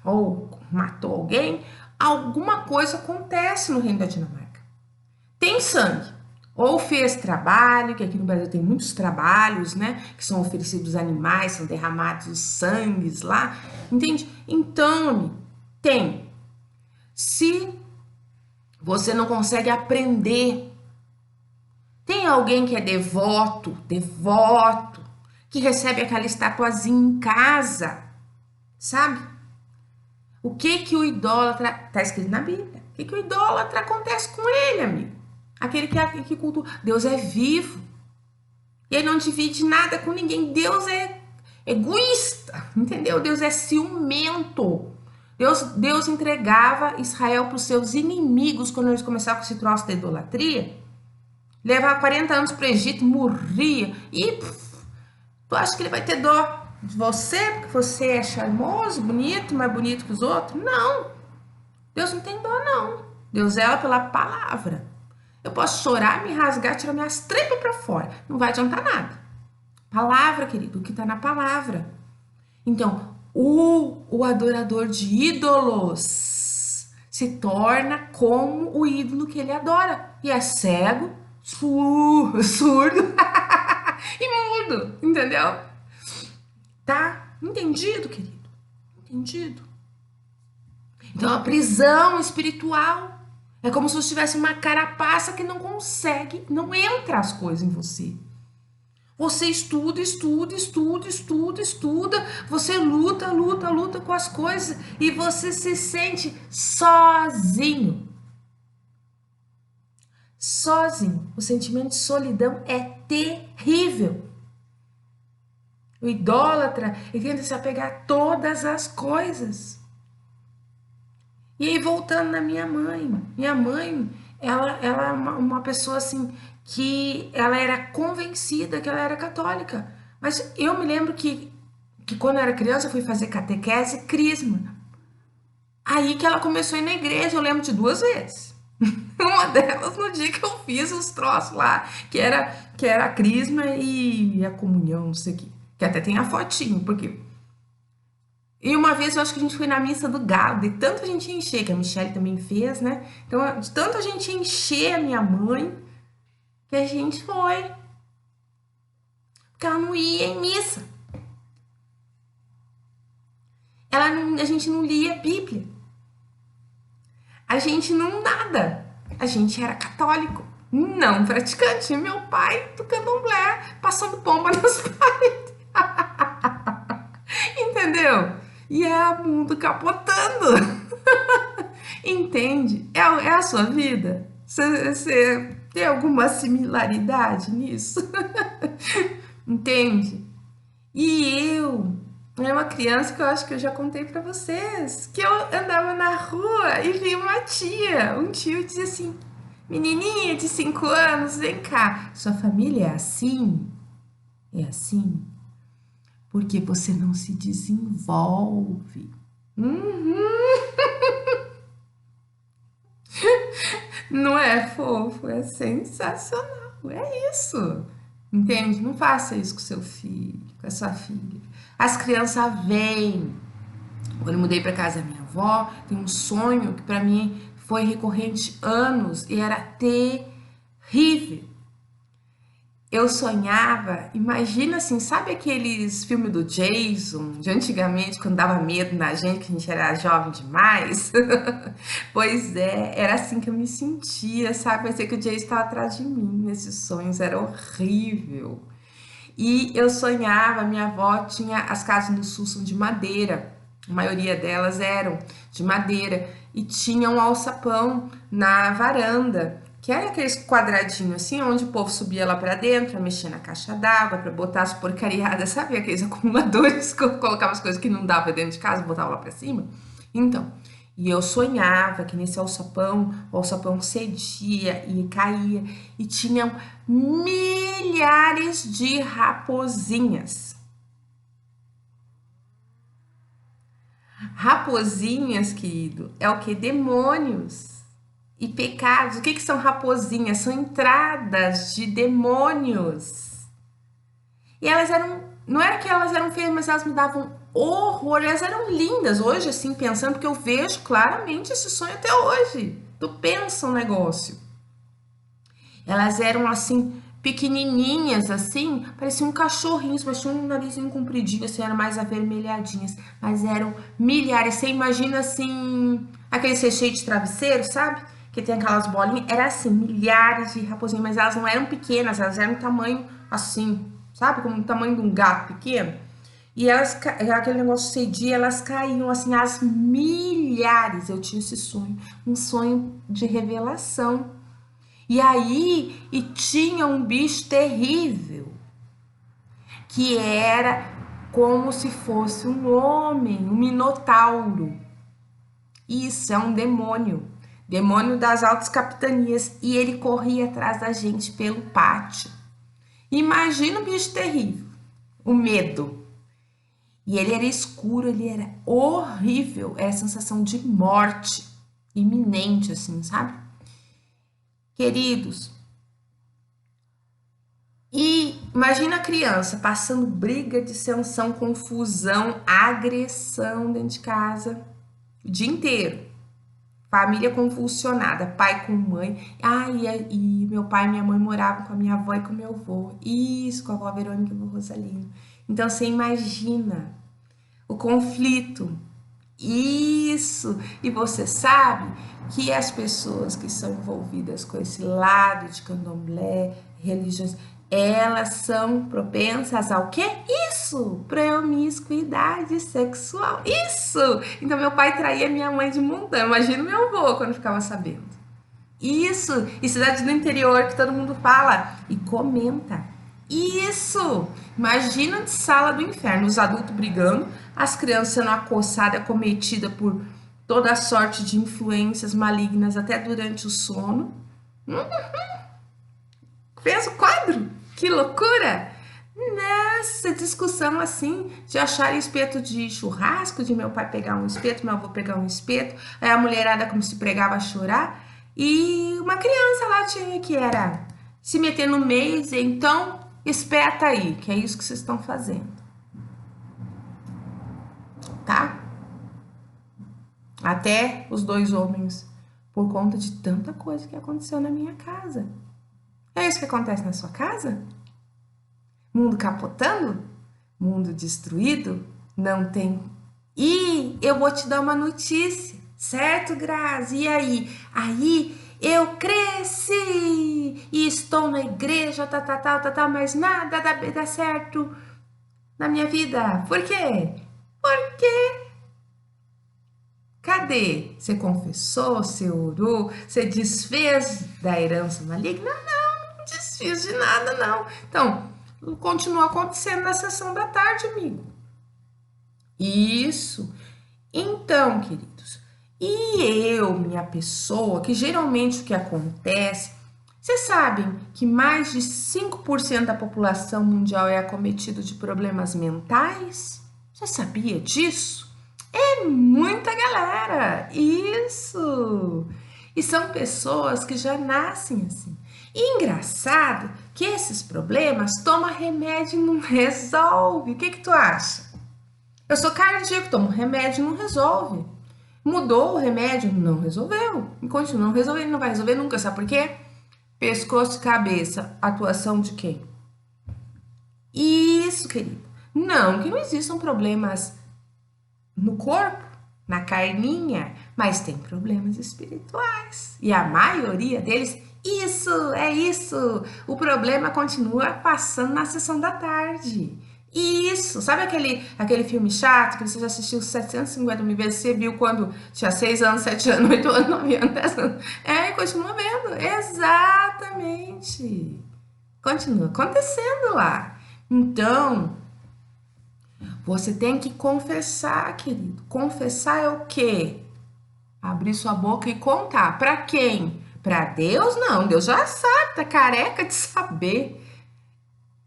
ou matou alguém? Alguma coisa acontece no reino da Dinamarca. Tem sangue. Ou fez trabalho, que aqui no Brasil tem muitos trabalhos, né? Que são oferecidos animais, são derramados os sangues lá. Entende? Então, tem. Se você não consegue aprender, tem alguém que é devoto, que recebe aquela estatuazinha em casa, sabe? O que o idólatra, tá escrito na Bíblia, o que o idólatra acontece com ele, amigo? Aquele que cultua. Deus é vivo. E ele não divide nada com ninguém. Deus é egoísta, entendeu? Deus é ciumento. Deus entregava Israel para os seus inimigos quando eles começavam com esse troço da idolatria. Levava 40 anos para o Egito, morria. E tu acha que ele vai ter dó de você porque você é charmoso, bonito, mais bonito que os outros? Não. Deus não tem dó, não. Deus zela pela palavra. Eu posso chorar, me rasgar, tirar minhas tripas para fora. Não vai adiantar nada. Palavra, querido, o que está na palavra. Então, o adorador de ídolos se torna como o ídolo que ele adora. E é cego, surdo e mudo, entendeu? Tá? Entendido, querido? Entendido? Então, a prisão espiritual é como se você tivesse uma carapaça que não consegue, não entra as coisas em você. Você estuda, você luta com as coisas e você se sente sozinho. Sozinho. O sentimento de solidão é terrível. O idólatra, ele tenta se apegar a todas as coisas. E aí, voltando na minha mãe, ela é uma pessoa assim, que ela era convencida que ela era católica. Mas eu me lembro que quando eu era criança, eu fui fazer catequese e crisma. Aí que ela começou a ir na igreja, eu lembro de 2 vezes. Uma delas no dia que eu fiz os troços lá, que era a crisma e a comunhão, não sei o quê. Que até tem a fotinho, porque... E uma vez eu acho que a gente foi na missa do galo, de tanto a gente encher, que a Michelle também fez, né? Então, de tanto a gente encher a minha mãe, que a gente foi. Porque ela não ia em missa. A gente não lia a Bíblia. A gente não nada. A gente era católico, não praticante. Meu pai do candomblé, passando pomba nas paredes. Entendeu? E é o mundo capotando. Entende? É a sua vida? Você tem alguma similaridade nisso? Entende? E eu era uma criança que eu acho que eu já contei pra vocês, que eu andava na rua e vi uma tia, um tio dizia assim: "Menininha de 5 anos, vem cá. Sua família é assim? É assim porque você não se desenvolve." Uhum. Não é fofo, é sensacional. É isso. Entende? Não faça isso com seu filho, com a sua filha. As crianças vêm. Quando eu mudei para casa da minha avó, tem um sonho que para mim foi recorrente anos e era terrível. Eu sonhava, imagina assim, sabe aqueles filmes do Jason, de antigamente, quando dava medo na gente, que a gente era jovem demais? Pois é, era assim que eu me sentia, sabe? Parecia que o Jason estava atrás de mim nesses sonhos, era horrível. E eu sonhava, minha avó tinha as casas no sul são de madeira, a maioria delas eram de madeira, e tinha um alçapão na varanda, que era aqueles quadradinhos assim, onde o povo subia lá pra dentro pra mexer na caixa d'água, pra botar as porcariadas, sabe aqueles acumuladores que eu colocava as coisas que não dava dentro de casa, botava lá pra cima? Então, e eu sonhava que nesse alçapão, o alçapão cedia e caía, e tinham milhares de raposinhas. Raposinhas, querido, é o que? Demônios e pecados. O que são raposinhas? São entradas de demônios. E elas eram, não era que elas eram feias, mas elas me davam horror. Elas eram lindas hoje, assim, pensando, porque eu vejo claramente esse sonho até hoje. Tu pensa um negócio. Elas eram assim, pequenininhas, assim, pareciam um cachorrinhos, mas tinham um narizinho compridinho, assim, eram mais avermelhadinhas. Mas eram milhares. Você imagina, assim, aquele recheio de travesseiro, sabe? Que tem aquelas bolinhas. Era assim, milhares de raposinhas, mas elas não eram pequenas, elas eram do tamanho assim, sabe? Como o tamanho de um gato pequeno. E elas, aquele negócio cedia, elas caíam assim, às milhares. Eu tinha esse sonho, um sonho de revelação. E aí, e tinha um bicho terrível, que era como se fosse um homem, um minotauro. Isso é um demônio, demônio das altas capitanias, e ele corria atrás da gente pelo pátio. Imagina o bicho terrível, o medo. E ele era escuro, ele era horrível, era a sensação de morte iminente, assim, sabe? Queridos, e imagina a criança passando briga, dissensão, confusão, agressão dentro de casa o dia inteiro. Família convulsionada, pai com mãe. E meu pai e minha mãe moravam com a minha avó e com meu avô. Isso, com a avó Verônica e o avô Rosalino. Então você imagina o conflito. Isso! E você sabe que as pessoas que são envolvidas com esse lado de candomblé, religiões, elas são propensas ao quê? Isso! Promiscuidade sexual. Isso! Então meu pai traía minha mãe de montão. Imagina o meu avô quando ficava sabendo. Isso! E cidade do interior que todo mundo fala e comenta. Isso! Imagina de sala do inferno, os adultos brigando, as crianças sendo acossadas, cometidas por toda sorte de influências malignas até durante o sono. Fez o quadro? Que loucura! Nessa discussão assim, de achar espeto de churrasco, de meu pai pegar um espeto, meu avô pegar um espeto, aí a mulherada como se pregava a chorar, e uma criança lá tinha que era se meter no meio e dizer, então, espeta aí, que é isso que vocês estão fazendo, tá? Até os dois homens, por conta de tanta coisa que aconteceu na minha casa. É isso que acontece na sua casa? Mundo capotando? Mundo destruído? Não tem. E eu vou te dar uma notícia, certo, Grazi? E aí? Aí eu cresci e estou na igreja, mas nada dá certo na minha vida. Por quê? Porque cadê? Você confessou, você orou, você desfez da herança maligna? Não, não desfiz de nada, não. Então, continua acontecendo na sessão da tarde, amigo. Isso. Então, queridos, e eu, minha pessoa, que geralmente o que acontece, vocês sabem que mais de 5% da população mundial é acometido de problemas mentais? Você sabia disso? É muita galera, isso! E são pessoas que já nascem assim. E engraçado que esses problemas toma remédio e não resolve. O que tu acha? Eu sou cardíaco, tomo remédio, não resolve. Mudou o remédio? Não resolveu. E continua não resolvendo, não vai resolver nunca. Sabe por quê? Pescoço e cabeça. Atuação de quem? Isso, querido. Não que não existam problemas no corpo, na carninha, mas tem problemas espirituais. E a maioria deles, isso, é isso. O problema continua passando na sessão da tarde. Isso, sabe aquele filme chato que você já assistiu 750 mil vezes, você viu quando tinha 6 anos, 7 anos, 8 anos, 9 anos, 10 anos. É, e continua vendo. Exatamente. Continua acontecendo lá. Então, você tem que confessar, querido. Confessar é o quê? Abrir sua boca e contar. Para quem? Para Deus? Não, Deus já sabe, tá careca de saber.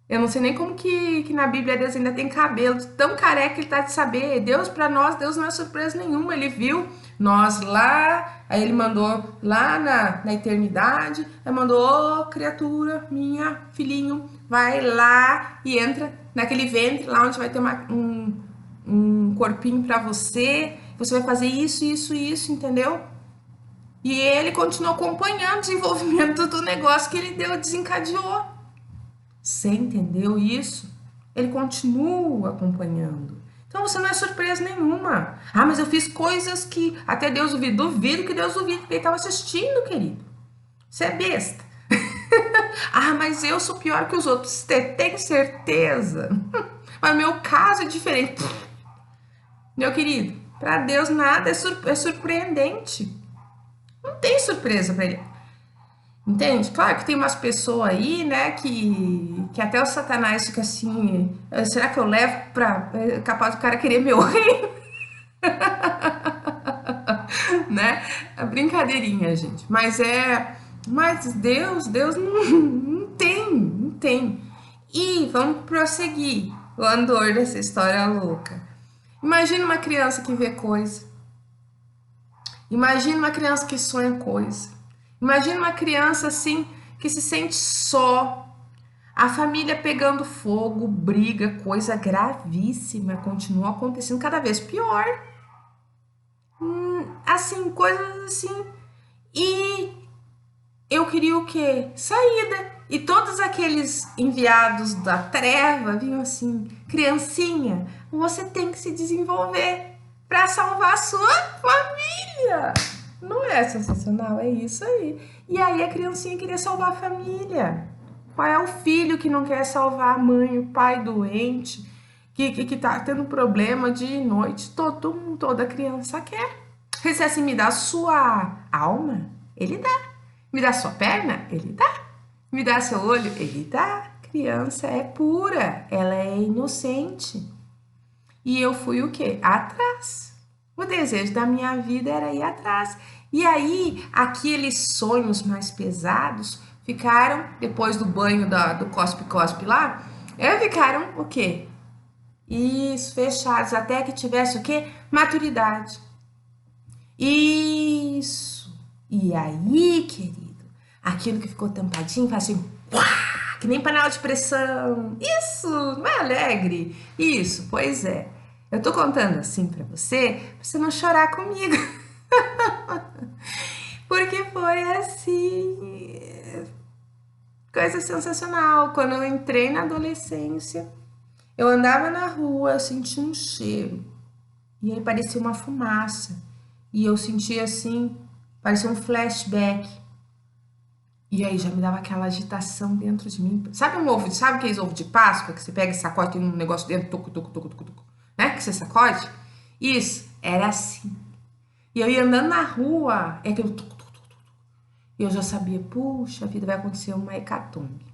Eu não sei nem como que na Bíblia Deus ainda tem cabelo, tão careca que ele tá de saber. Deus, para nós, Deus não é surpresa nenhuma. Ele viu nós lá, aí ele mandou lá na eternidade, aí mandou, ô criatura, minha, filhinho, vai lá e entra naquele ventre lá onde vai ter um corpinho para você. Você vai fazer isso, isso, isso, entendeu? E ele continuou acompanhando o desenvolvimento do negócio que ele deu, desencadeou. Você entendeu isso? Ele continua acompanhando. Então você não é surpresa nenhuma. Ah, mas eu fiz coisas que até Deus duvida. Duvido que Deus duvide, porque ele estava assistindo, querido. Você é besta. Ah, mas eu sou pior que os outros. Você tem certeza? Mas meu caso é diferente. Meu querido, para Deus nada é surpreendente. Não tem surpresa para ele. Entende? Claro que tem umas pessoas aí, né, que até o Satanás fica assim, será que eu levo pra... É capaz do cara querer meu reino, né? É brincadeirinha, gente. Mas Deus não tem, não tem. E vamos prosseguir o andor dessa história louca. Imagina uma criança que vê coisa. Imagina uma criança que sonha coisa. Imagina uma criança assim que se sente só. A família pegando fogo, briga, coisa gravíssima, continua acontecendo cada vez pior. Assim, coisas assim. E eu queria o quê? Saída. E todos aqueles enviados da treva vinham assim, criancinha, você tem que se desenvolver para salvar a sua família. Não é sensacional? É isso aí. E aí a criancinha queria salvar a família. Qual é o filho que não quer salvar a mãe, o pai doente, que tá tendo problema dia e noite? Toda criança quer. Se assim, me dá a sua alma, ele dá. Me dá sua perna? Ele dá. Me dá seu olho? Ele dá. Criança é pura, ela é inocente. E eu fui o quê? Atrás. O desejo da minha vida era ir atrás. E aí, aqueles sonhos mais pesados ficaram, depois do banho do cospe-cospe lá, ficaram o quê? Isso, fechados, até que tivesse o quê? Maturidade. Isso. E aí, querido, aquilo que ficou tampadinho faz assim, uá, que nem panela de pressão. Isso, não é alegre? Isso, pois é. Eu tô contando assim pra você não chorar comigo. Porque foi assim, coisa sensacional. Quando eu entrei na adolescência, eu andava na rua, eu sentia um cheiro. E aí parecia uma fumaça. E eu sentia assim, parecia um flashback. E aí já me dava aquela agitação dentro de mim. Sabe sabe aqueles ovos de Páscoa que você pega e sacode, tem um negócio dentro, tucu, tucu, tucu, tucu, tucu, né? Que você sacode? Isso, era assim. E eu ia andando na rua, aquele tucu, tucu, tucu, tucu. E eu já sabia, puxa, a vida vai acontecer uma hecatombe.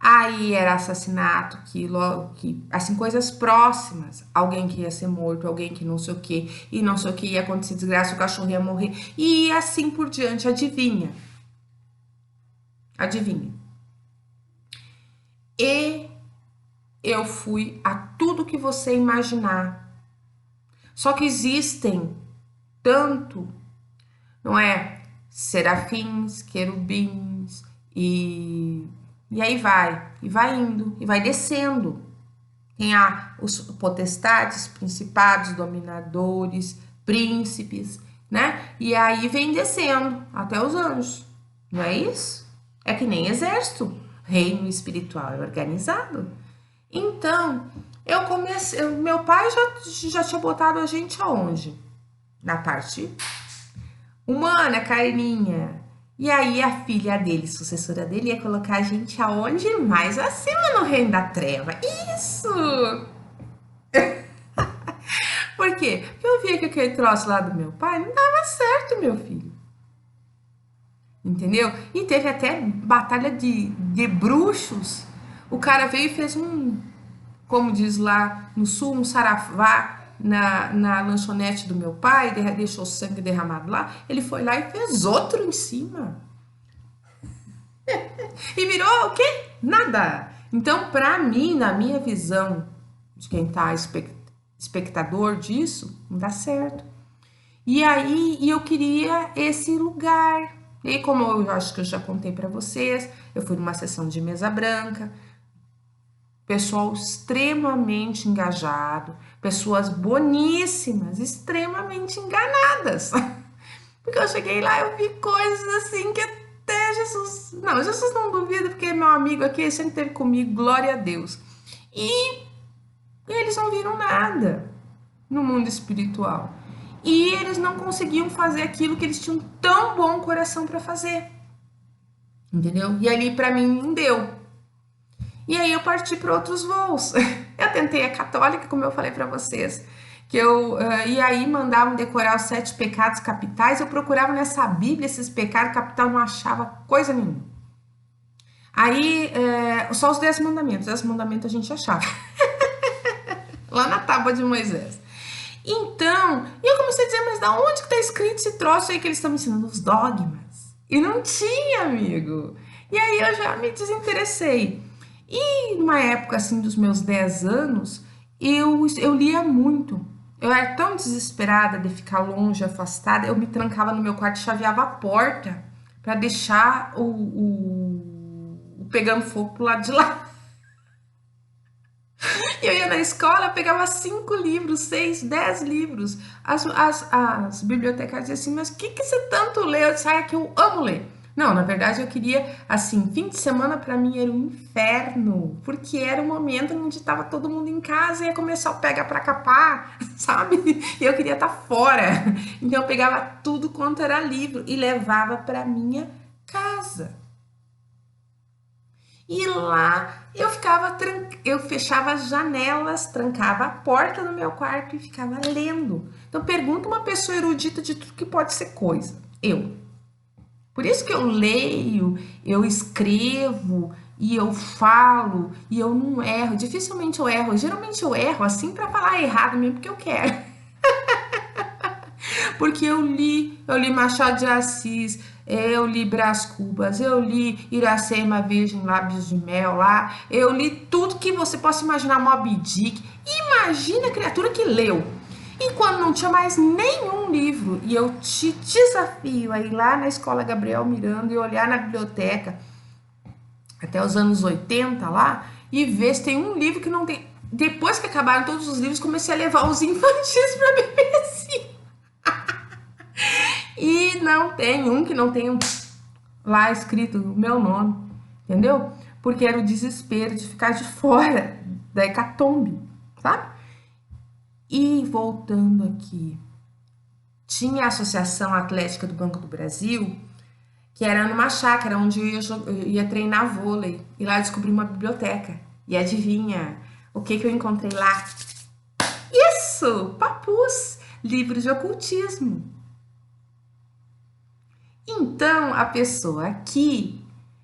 Aí era assassinato, que logo que assim coisas próximas, alguém que ia ser morto, alguém que não sei o que, e não sei o que ia acontecer desgraça, o cachorro ia morrer e assim por diante. Adivinha? Adivinha? E eu fui a tudo que você imaginar. Só que existem tanto, não é? Serafins, querubins e aí vai, e vai indo, e vai descendo. Tem os potestades, principados, dominadores, príncipes, né? E aí vem descendo até os anjos, não é isso? É que nem exército, reino espiritual é organizado. Então, eu comecei, meu pai já tinha botado a gente aonde? Na parte humana, carninha. E aí a filha dele, sucessora dele, ia colocar a gente aonde? Mais acima no reino da treva. Isso! Por quê? Porque eu via que aquele troço lá do meu pai não dava certo, meu filho. Entendeu? E teve até batalha de bruxos. O cara veio e fez como diz lá no sul, um saravá na lanchonete do meu pai, deixou sangue derramado lá. Ele foi lá e fez outro em cima. E virou o quê? Nada. Então, para mim, na minha visão de quem tá espectador disso, não dá certo. E aí, eu queria esse lugar. E como eu acho que eu já contei para vocês, eu fui numa sessão de mesa branca, pessoal extremamente engajado, pessoas boníssimas, extremamente enganadas. Porque eu cheguei lá, eu vi coisas assim que até Jesus. Não, Jesus não duvida, porque é meu amigo aqui, ele sempre esteve comigo, glória a Deus. E eles não viram nada no mundo espiritual. E eles não conseguiam fazer aquilo que eles tinham tão bom coração para fazer. Entendeu? E ali para mim não deu. E aí eu parti para outros voos. Eu tentei a católica, como eu falei para vocês, que e aí mandavam decorar os 7 pecados capitais, eu procurava nessa Bíblia esses pecados capitais, não achava coisa nenhuma. Aí, só os 10 mandamentos, 10 mandamentos a gente achava. Lá na tábua de Moisés. Então, eu comecei a dizer, mas da onde que tá escrito esse troço aí que eles estão me ensinando? Os dogmas. E não tinha, amigo. E aí eu já me desinteressei. E numa época assim dos meus 10 anos, eu lia muito. Eu era tão desesperada de ficar longe, afastada, eu me trancava no meu quarto e chaveava a porta para deixar o pegando fogo pro lado de lá. Eu ia na escola, eu pegava 5 livros, 6, 10 livros. As bibliotecárias diziam assim, mas o que você tanto lê? Eu disse, que eu amo ler. Não, na verdade eu queria, assim, fim de semana para mim era um inferno, porque era o momento onde estava todo mundo em casa e ia começar o pega pra capar, sabe? E eu queria estar fora. Então eu pegava tudo quanto era livro e levava para minha casa. E lá eu fechava as janelas, trancava a porta do meu quarto e ficava lendo. Então pergunta uma pessoa erudita de tudo que pode ser coisa. Eu. Por isso que eu leio, eu escrevo e eu falo e eu não erro. Dificilmente eu erro. Geralmente eu erro assim para falar errado mesmo porque eu quero. Porque eu li Machado de Assis, eu li Brás Cubas, eu li Iracema Virgem Lábios de Mel lá, eu li tudo que você possa imaginar, Moby Dick. Imagina a criatura que leu. E quando não tinha mais nenhum livro, e eu te desafio a ir lá na Escola Gabriel Miranda e olhar na biblioteca até os anos 80 lá e ver se tem um livro que não tem. Depois que acabaram todos os livros, comecei a levar os infantis para BBC. E não tem um que não tenha lá escrito o meu nome, entendeu? Porque era o desespero de ficar de fora da hecatombe, sabe? E voltando aqui, tinha a Associação Atlética do Banco do Brasil, que era numa chácara onde eu ia treinar vôlei. E lá eu descobri uma biblioteca. E adivinha o que eu encontrei lá? Isso! Papus! Livros de ocultismo. Então, a pessoa aqui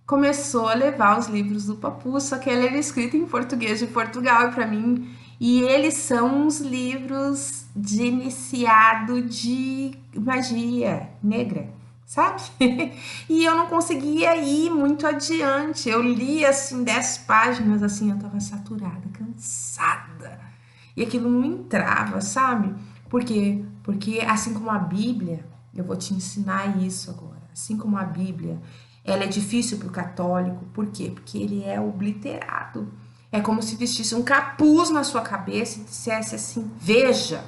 começou a levar os livros do Papu, só que ele era escrito em português de Portugal e para mim, e eles são uns livros de iniciado de magia negra, sabe? E eu não conseguia ir muito adiante. Eu li assim 10 páginas assim, eu tava saturada, cansada. E aquilo não entrava, sabe? Por quê? Porque assim como a Bíblia, eu vou te ensinar isso agora. Assim como a Bíblia, ela é difícil para o católico. Por quê? Porque ele é obliterado. É como se vestisse um capuz na sua cabeça e dissesse assim: veja,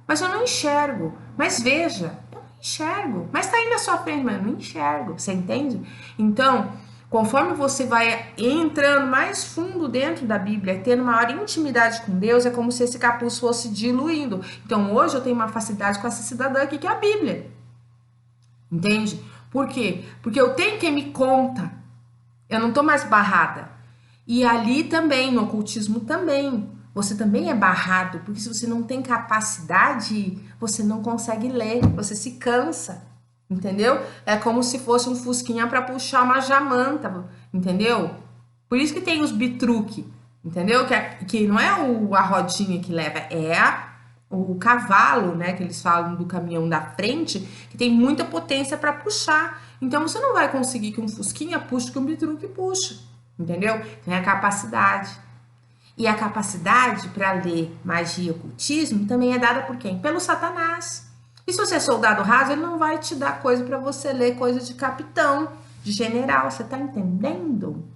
mas eu não enxergo. Mas veja, eu não enxergo. Mas tá aí na sua frente, mas eu não enxergo. Você entende? Então, conforme você vai entrando mais fundo dentro da Bíblia, tendo maior intimidade com Deus, é como se esse capuz fosse diluindo. Então, hoje eu tenho uma facilidade com essa cidadã aqui, que é a Bíblia. Entende? Por quê? Porque eu tenho quem me conta. Eu não tô mais barrada. E ali também, no ocultismo também. Você também é barrado, porque se você não tem capacidade, você não consegue ler, você se cansa. Entendeu? É como se fosse um fusquinha para puxar uma jamanta, entendeu? Por isso que tem os bitruque, entendeu? Que não é a rodinha que leva, é o cavalo, né? Que eles falam do caminhão da frente, que tem muita potência para puxar. Então você não vai conseguir que um fusquinha puxe que um bitruque puxa, entendeu? Então é a capacidade. E a capacidade para ler magia e ocultismo também é dada por quem? Pelo Satanás. E se você é soldado raso, ele não vai te dar coisa para você ler, coisa de capitão, de general. Você tá entendendo?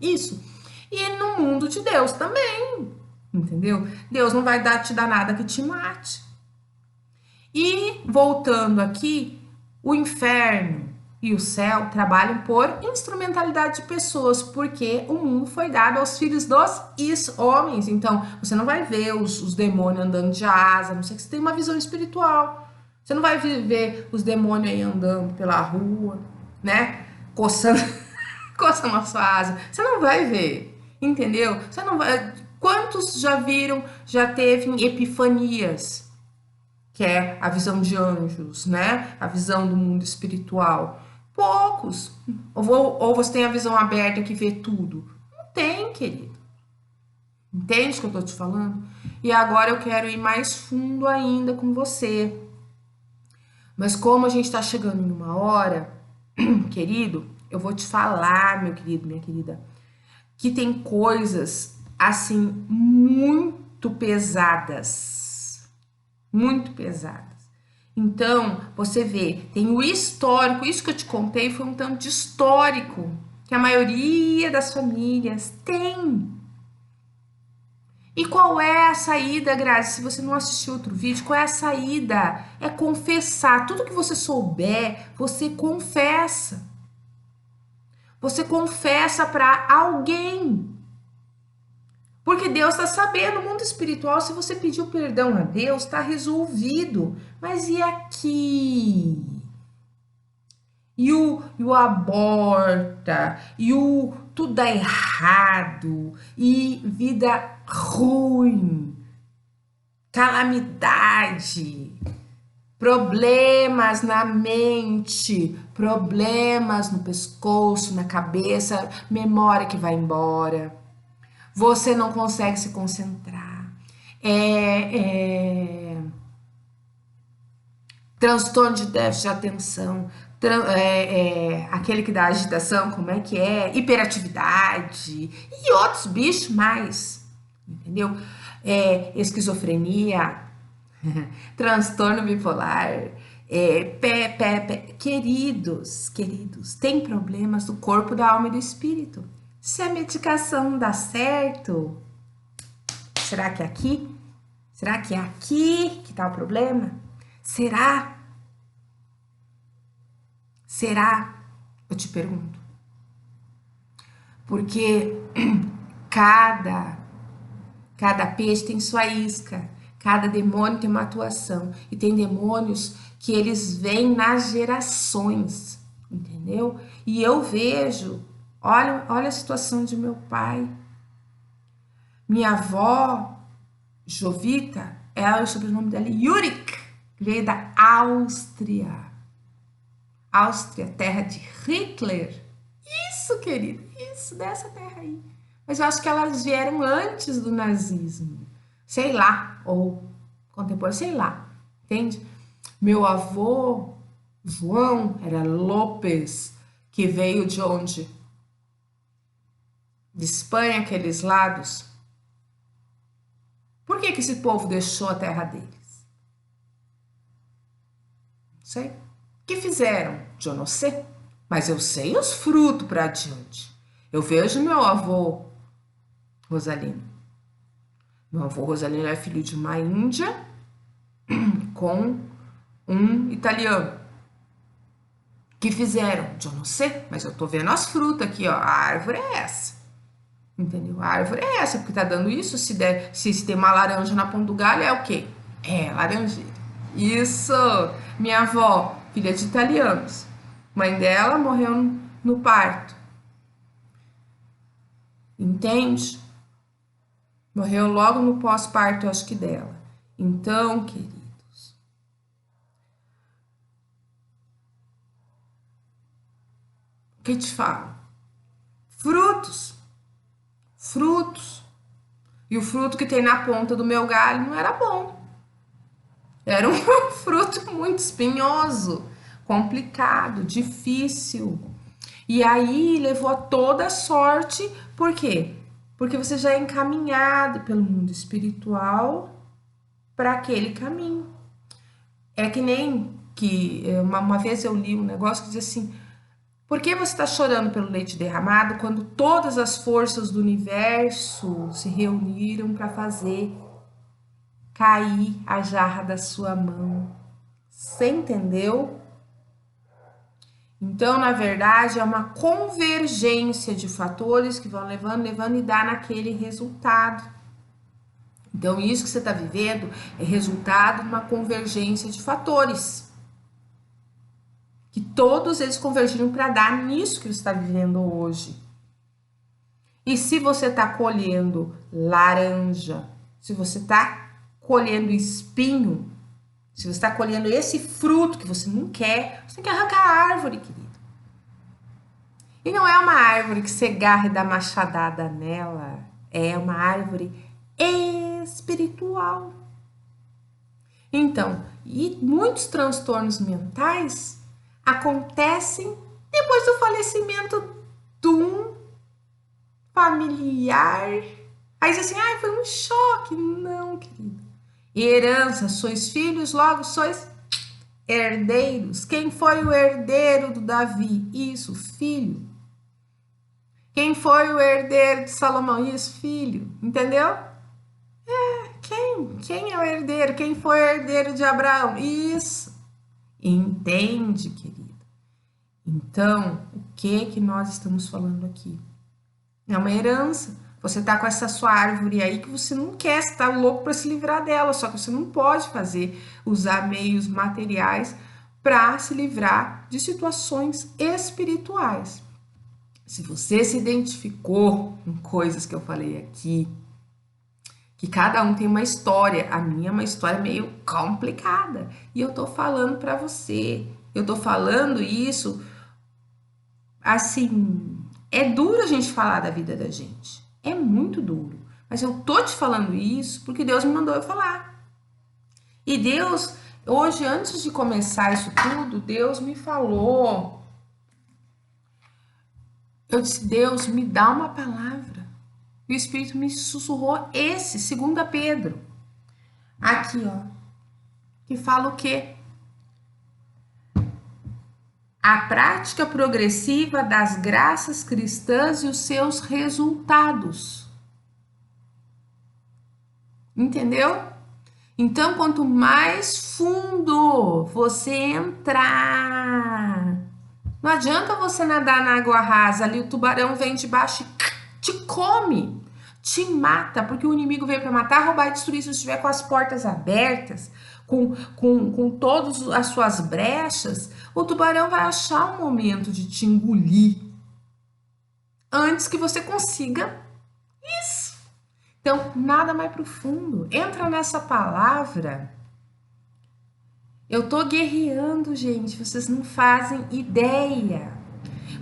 Isso. E no mundo de Deus também, entendeu? Deus não vai te dar nada que te mate. E voltando aqui, o inferno e o céu trabalham por instrumentalidade de pessoas, porque o mundo foi dado aos filhos dos homens. Então, você não vai ver os demônios andando de asa, a não sei que você tem uma visão espiritual. Você não vai ver os demônios aí andando pela rua, né? Coçando, coçando a sua asa. Você não vai ver, entendeu? Você não vai. Quantos já viram, já teve epifanias? Que é a visão de anjos, né? A visão do mundo espiritual. Poucos. Ou você tem a visão aberta que vê tudo. Não tem, querido. Entende o que eu tô te falando? E agora eu quero ir mais fundo ainda com você. Mas como a gente tá chegando em uma hora, querido, eu vou te falar, meu querido, minha querida, que tem coisas assim muito pesadas. Muito pesadas. Então, você vê, tem o histórico, isso que eu te contei foi um tanto de histórico, que a maioria das famílias tem. E qual é a saída, Grazi? Se você não assistiu outro vídeo, qual é a saída? É confessar. Tudo que você souber, você confessa. Você confessa para alguém. Porque Deus está sabendo, o mundo espiritual, se você pediu perdão a Deus, está resolvido. Mas e aqui? E o aborta, e o tudo dá errado, e vida ruim, calamidade, problemas na mente, problemas no pescoço, na cabeça, memória que vai embora. Você não consegue se concentrar. Transtorno de déficit de atenção, aquele que dá agitação, como é que é? Hiperatividade e outros bichos mais, entendeu? Esquizofrenia, transtorno bipolar, queridos, tem problemas do corpo, da alma e do espírito. Se a medicação dá certo, será que é aqui? Será que é aqui que tá o problema? Será? Será? Eu te pergunto. Porque cada peixe tem sua isca, cada demônio tem uma atuação. E tem demônios que eles vêm nas gerações, entendeu? E eu vejo, olha a situação de meu pai. Minha avó, Jovita, o sobrenome dela é Jurik, veio da Áustria. Áustria, terra de Hitler. Isso! Isso, querido, isso, dessa terra aí. Mas eu acho que elas vieram antes do nazismo. Sei lá, ou contemporâneo, sei lá, entende? Meu avô, João, era Lopes, que veio de onde? De Espanha, aqueles lados. Por que que esse povo deixou a terra deles? Não sei. O que fizeram? Eu não sei. Mas eu sei os frutos para adiante. Eu vejo meu avô Rosalino. Meu avô Rosalino é filho de uma índia com um italiano. O que fizeram? Eu não sei, mas eu tô vendo as frutas aqui, ó. A árvore é essa. Entendeu? A árvore é essa, porque tá dando isso. Se tem uma laranja na ponta do galho, é o quê? É, laranjeira. Isso! Minha avó, filha de italianos. Mãe dela morreu no parto. Entende? Morreu logo no pós-parto, acho que dela. Então, queridos, o que te falo? Frutos. Frutos. E o fruto que tem na ponta do meu galho não era bom. Era um fruto muito espinhoso, complicado, difícil. E aí levou a toda a sorte, por quê? Porque você já é encaminhado pelo mundo espiritual para aquele caminho. É que nem que uma vez eu li um negócio que diz assim: por que você está chorando pelo leite derramado quando todas as forças do universo se reuniram para fazer cair a jarra da sua mão? Você entendeu? Então, na verdade, é uma convergência de fatores que vão levando e dá naquele resultado. Então, isso que você está vivendo é resultado de uma convergência de fatores. Que todos eles convergiram para dar nisso que você está vivendo hoje. E se você está colhendo laranja, se você está colhendo espinho, se você está colhendo esse fruto que você não quer, você tem que arrancar a árvore, querido. E não é uma árvore que você agarra e dá machadada nela, é uma árvore espiritual. Então, e muitos transtornos mentais acontecem depois do falecimento de um familiar. Aí diz assim, foi um choque. Não, querido. Herança, sois filhos, logo sois herdeiros. Quem foi o herdeiro do Davi? Isso, filho. Quem foi o herdeiro de Salomão? Isso, filho. Entendeu? Quem é o herdeiro? Quem foi o herdeiro de Abraão? Isso. Entende, querido? Então, o que nós estamos falando aqui? É uma herança. Você tá com essa sua árvore aí que você não quer, você tá louco para se livrar dela, só que você não pode usar meios materiais para se livrar de situações espirituais. Se você se identificou com coisas que eu falei aqui, que cada um tem uma história, a minha é uma história meio complicada, e eu tô falando para você, eu tô falando isso, assim, é duro a gente falar da vida da gente, é muito duro, mas eu tô te falando isso porque Deus me mandou eu falar. E Deus, hoje, antes de começar isso tudo, Deus me falou, eu disse, Deus, me dá uma palavra. E o Espírito me sussurrou esse, 2 Pedro. Aqui, ó. Que fala o quê? A prática progressiva das graças cristãs e os seus resultados. Entendeu? Então, quanto mais fundo você entrar, não adianta você nadar na água rasa, ali o tubarão vem de baixo e te come, te mata, porque o inimigo veio para matar, roubar e destruir. Se você estiver com as portas abertas, com todas as suas brechas, o tubarão vai achar um momento de te engolir antes que você consiga isso. Então, nada mais profundo. Entra nessa palavra. Eu tô guerreando, gente, vocês não fazem ideia.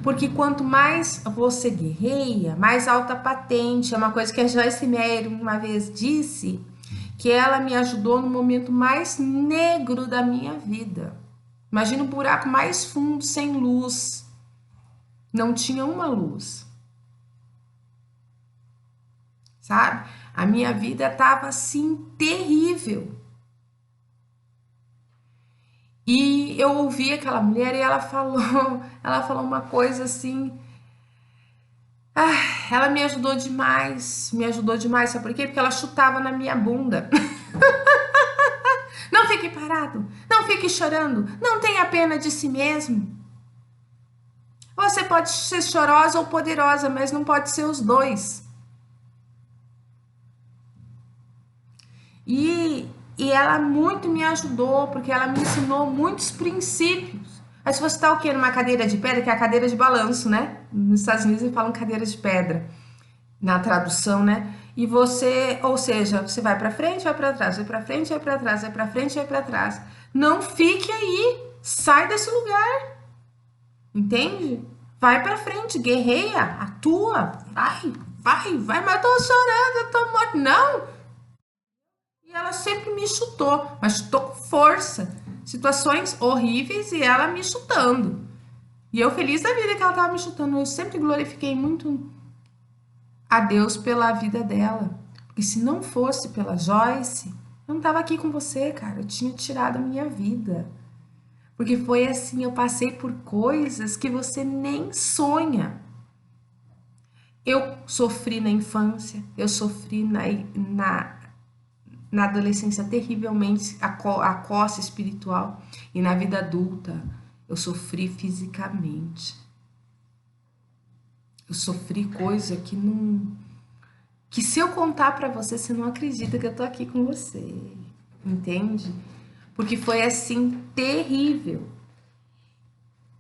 Porque quanto mais você guerreia, mais alta patente. É uma coisa que a Joyce Meyer uma vez disse, que ela me ajudou no momento mais negro da minha vida. Imagina um buraco mais fundo, sem luz. Não tinha uma luz. Sabe? A minha vida estava assim terrível. E eu ouvi aquela mulher e ela falou uma coisa assim, ela me ajudou demais, sabe por quê? Porque ela chutava na minha bunda. Não fique parado, não fique chorando, não tenha pena de si mesmo. Você pode ser chorosa ou poderosa, mas não pode ser os dois. E ela muito me ajudou, porque ela me ensinou muitos princípios. Aí se você tá o quê? Numa cadeira de pedra, que é a cadeira de balanço, né? Nos Estados Unidos eles falam cadeira de pedra, na tradução, né? E você, ou seja, você vai pra frente, vai pra trás, vai pra frente, vai pra trás, vai pra frente, vai pra trás. Não fique aí, sai desse lugar, entende? Vai pra frente, guerreia, atua, vai, mas eu tô chorando, eu tô morto. Não! E ela sempre me chutou, mas chutou com força. Situações horríveis e ela me chutando. E eu feliz da vida que ela tava me chutando. Eu sempre glorifiquei muito a Deus pela vida dela. Porque se não fosse pela Joyce, eu não tava aqui com você, cara. Eu tinha tirado a minha vida. Porque foi assim, eu passei por coisas que você nem sonha. Eu sofri na infância, eu sofri na adolescência terrivelmente a coça espiritual e na vida adulta eu sofri fisicamente. Eu sofri coisa que não, que se eu contar pra você, você não acredita que eu tô aqui com você, entende? Porque foi assim terrível.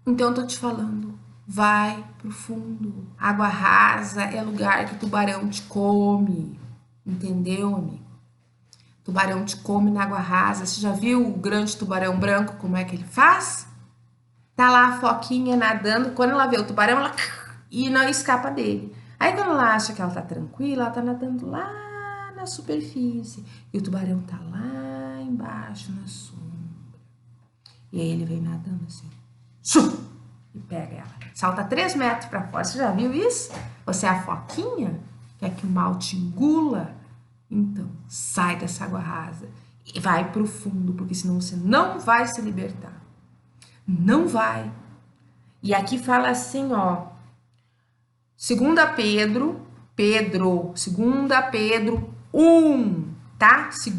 Então eu tô te falando, vai pro fundo. Água rasa é lugar que o tubarão te come, entendeu, amigo? Tubarão te come na água rasa. Você já viu o grande tubarão branco, como é que ele faz? Tá lá a foquinha nadando. Quando ela vê o tubarão, ela e não escapa dele. Aí quando ela acha que ela tá tranquila, ela tá nadando lá na superfície. E o tubarão tá lá embaixo, na sombra. E aí ele vem nadando assim. Shum! E pega ela. Salta 3 metros pra fora. Você já viu isso? Você é a foquinha? Quer que o mal te engula? Então, sai dessa água rasa e vai pro fundo, porque senão você não vai se libertar. Não vai. E aqui fala assim, ó, 2 Pedro 1, tá? 2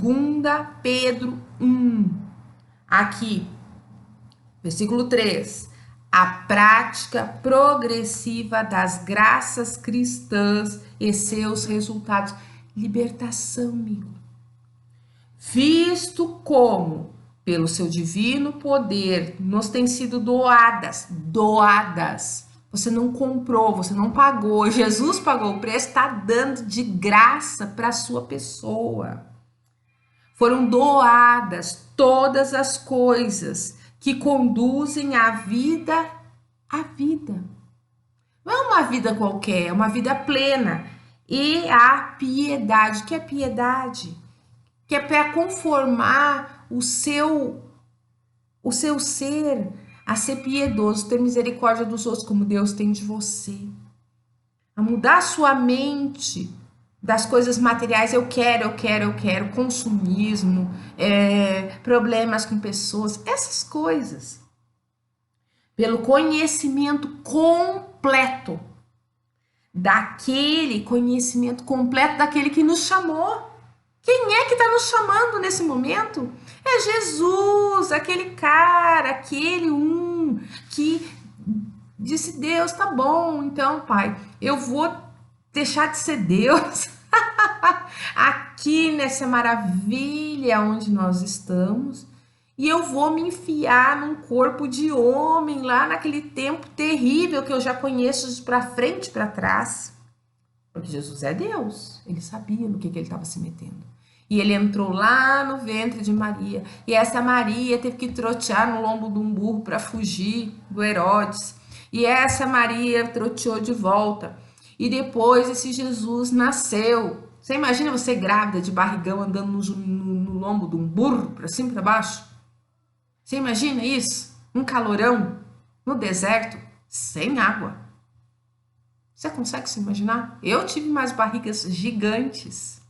Pedro 1. Aqui, versículo 3. A prática progressiva das graças cristãs e seus resultados. Libertação, amigo. Visto como, pelo seu divino poder, nos tem sido doadas. Você não comprou, você não pagou. Jesus pagou o preço, está dando de graça para a sua pessoa. Foram doadas todas as coisas que conduzem a vida. Não é uma vida qualquer, é uma vida plena. E a piedade, que é piedade? Que é para conformar o seu ser a ser piedoso, ter misericórdia dos outros como Deus tem de você. A mudar a sua mente das coisas materiais, eu quero, consumismo, problemas com pessoas, essas coisas. Pelo conhecimento completo daquele que nos chamou. Quem é que está nos chamando nesse momento? É Jesus, aquele cara, aquele que disse, Deus, tá bom, então, Pai, eu vou deixar de ser Deus aqui nessa maravilha onde nós estamos e eu vou me enfiar num corpo de homem lá naquele tempo terrível que eu já conheço para frente e para trás. Porque Jesus é Deus, ele sabia no que ele estava se metendo. E ele entrou lá no ventre de Maria. E essa Maria teve que trotear no lombo de um burro para fugir do Herodes. E essa Maria troteou de volta. E depois esse Jesus nasceu. Você imagina você grávida de barrigão andando no lombo de um burro, para cima e para baixo? Você imagina isso? Um calorão no deserto, sem água. Você consegue se imaginar? Eu tive mais barrigas gigantes.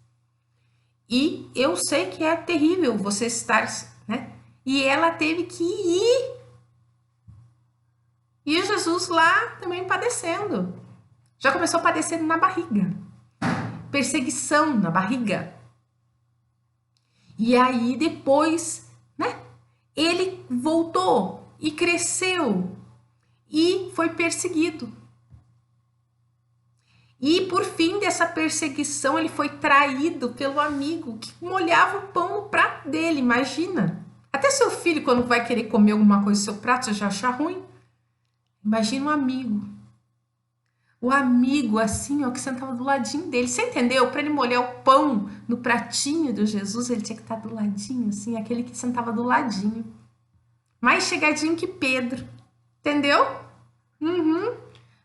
E eu sei que é terrível você estar, né? E ela teve que ir. E Jesus lá também padecendo. Já começou padecendo na barriga. Perseguição na barriga. E aí depois, né? Ele voltou e cresceu e foi perseguido. E por fim dessa perseguição, ele foi traído pelo amigo que molhava o pão no prato dele, imagina. Até seu filho, quando vai querer comer alguma coisa no seu prato, você já acha ruim. Imagina um amigo. O amigo, assim, ó, que sentava do ladinho dele. Você entendeu? Para ele molhar o pão no pratinho do Jesus, ele tinha que estar do ladinho, assim, aquele que sentava do ladinho. Mais chegadinho que Pedro. Entendeu? Uhum.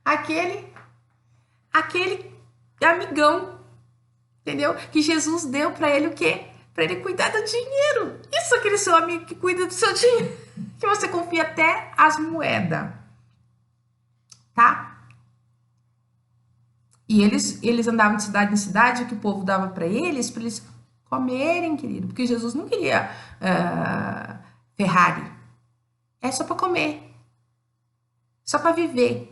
Aquele amigão, entendeu? Que Jesus deu para ele o quê? Para ele cuidar do dinheiro. Isso, aquele seu amigo que cuida do seu dinheiro, que você confia até as moedas, tá? E eles andavam de cidade em cidade, o que o povo dava para eles comerem, querido, porque Jesus não queria Ferrari. É só para comer, só para viver.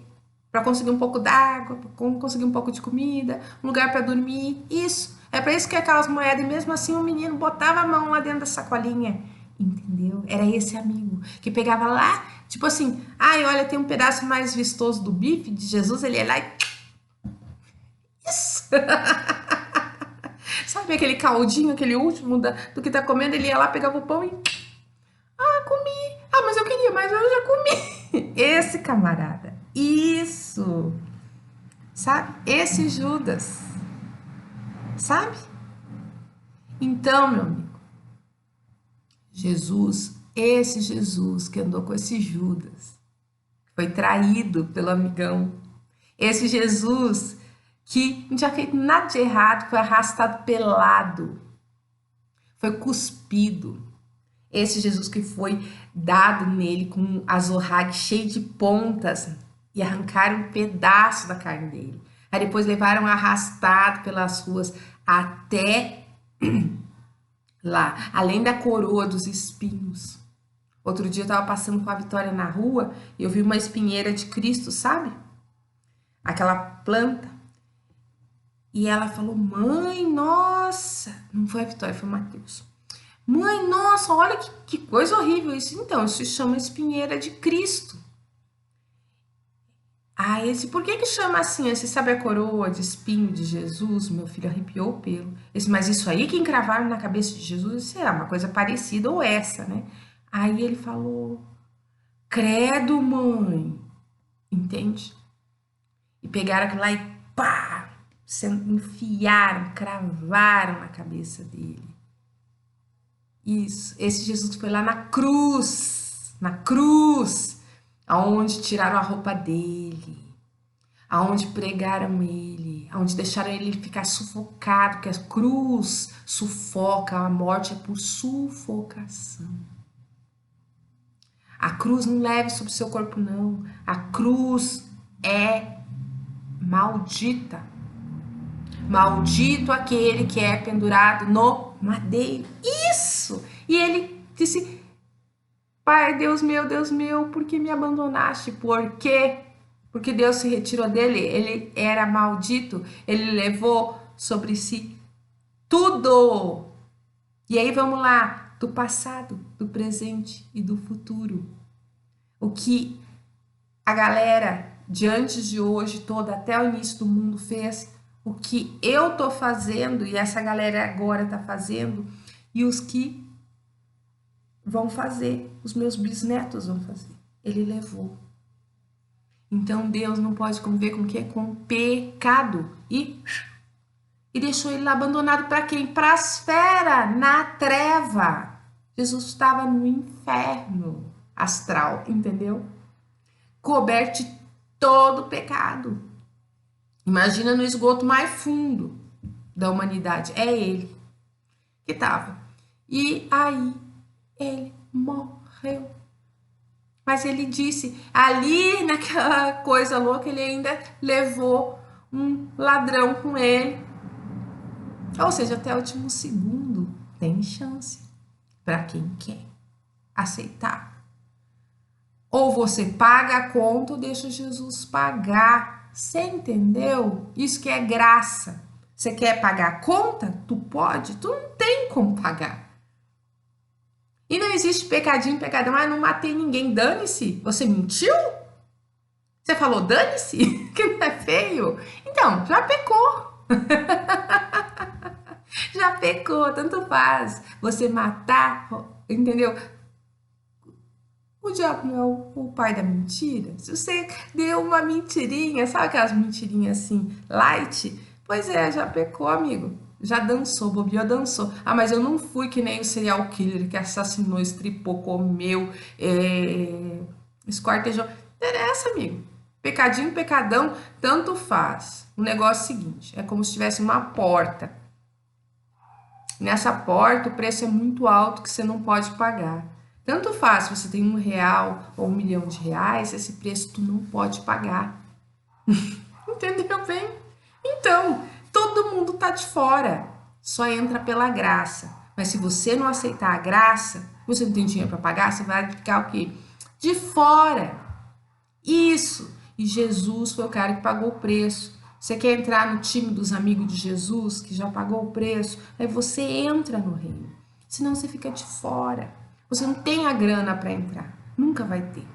Para conseguir um pouco d'água, para conseguir um pouco de comida, um lugar para dormir. Isso. É para isso que aquelas moedas, e mesmo assim o menino botava a mão lá dentro da sacolinha. Entendeu? Era esse amigo que pegava lá, tipo assim, ai, olha, tem um pedaço mais vistoso do bife de Jesus, ele ia lá e. Isso! Sabe aquele caldinho, aquele último do que tá comendo, ele ia lá, pegava o pão e. Ah, comi! Ah, mas eu queria, mas eu já comi! Esse camarada. Isso! Sabe? Esse Judas, sabe? Então, meu amigo, esse Jesus que andou com esse Judas, foi traído pelo amigão, esse Jesus que não tinha feito nada de errado, foi arrastado pelado, foi cuspido, esse Jesus que foi dado nele com um azorrague cheio de pontas e arrancaram um pedaço da carne dele. Aí depois levaram arrastado pelas ruas até lá, além da coroa dos espinhos. Outro dia eu tava passando com a Vitória na rua e eu vi uma espinheira de Cristo, sabe? Aquela planta. E ela falou, mãe, nossa. Não foi a Vitória, foi o Matheus. Mãe, nossa, olha que coisa horrível isso. Então, isso se chama espinheira de Cristo. Ah, por que chama assim? Você sabe a coroa de espinho de Jesus? Meu filho arrepiou o pelo. Mas isso aí que encravaram na cabeça de Jesus, isso é uma coisa parecida ou essa, né? Aí ele falou, credo, mãe. Entende? E pegaram aquilo lá e pá! Enfiaram, cravaram na cabeça dele. Isso, esse Jesus foi lá na cruz, aonde tiraram a roupa dele, aonde pregaram ele, aonde deixaram ele ficar sufocado, porque a cruz sufoca, a morte é por sufocação. A cruz não leve sobre o seu corpo, não. A cruz é maldita. Maldito aquele que é pendurado no madeiro. Isso! E ele disse, Pai, Deus meu, por que me abandonaste? Por quê? Porque Deus se retirou dele, ele era maldito, ele levou sobre si tudo. E aí vamos lá, do passado, do presente e do futuro. O que a galera de antes de hoje toda, até o início do mundo fez, o que eu tô fazendo e essa galera agora tá fazendo, e os que vão fazer, os meus bisnetos vão fazer. Ele levou. Então Deus não pode conviver com o quê? Com pecado. E deixou ele lá abandonado para quem? Para as feras, na treva. Jesus estava no inferno astral, entendeu? Coberto de todo pecado. Imagina no esgoto mais fundo da humanidade. É ele que estava. E aí ele morreu. Mas ele disse, ali naquela coisa louca, ele ainda levou um ladrão com ele. Ou seja, até o último segundo tem chance para quem quer aceitar. Ou você paga a conta ou deixa Jesus pagar. Você entendeu? Isso que é graça. Você quer pagar a conta? Tu pode? Tu não tem como pagar. E não existe pecadinho, pecadão. Ah, não matei ninguém. Dane-se. Você mentiu? Você falou dane-se? Que não é feio? Então, já pecou. Já pecou, tanto faz. Você matar, entendeu? O diabo não é o pai da mentira? Se você deu uma mentirinha, sabe aquelas mentirinhas assim, light? Pois é, já pecou, amigo. Já dançou, bobeou, dançou. Ah, mas eu não fui que nem o serial killer que assassinou, estripou, comeu, esquartejou. Não interessa, amigo. Pecadinho, pecadão, tanto faz. O negócio é o seguinte, é como se tivesse uma porta. Nessa porta o preço é muito alto que você não pode pagar. Tanto faz se você tem R$1 ou R$1.000.000, esse preço tu não pode pagar. Entendeu bem? Então, todo mundo tá de fora, só entra pela graça. Mas se você não aceitar a graça, você não tem dinheiro para pagar, você vai ficar o quê? De fora. Isso. E Jesus foi o cara que pagou o preço. Você quer entrar no time dos amigos de Jesus, que já pagou o preço? Aí você entra no reino. Senão você fica de fora. Você não tem a grana para entrar. Nunca vai ter.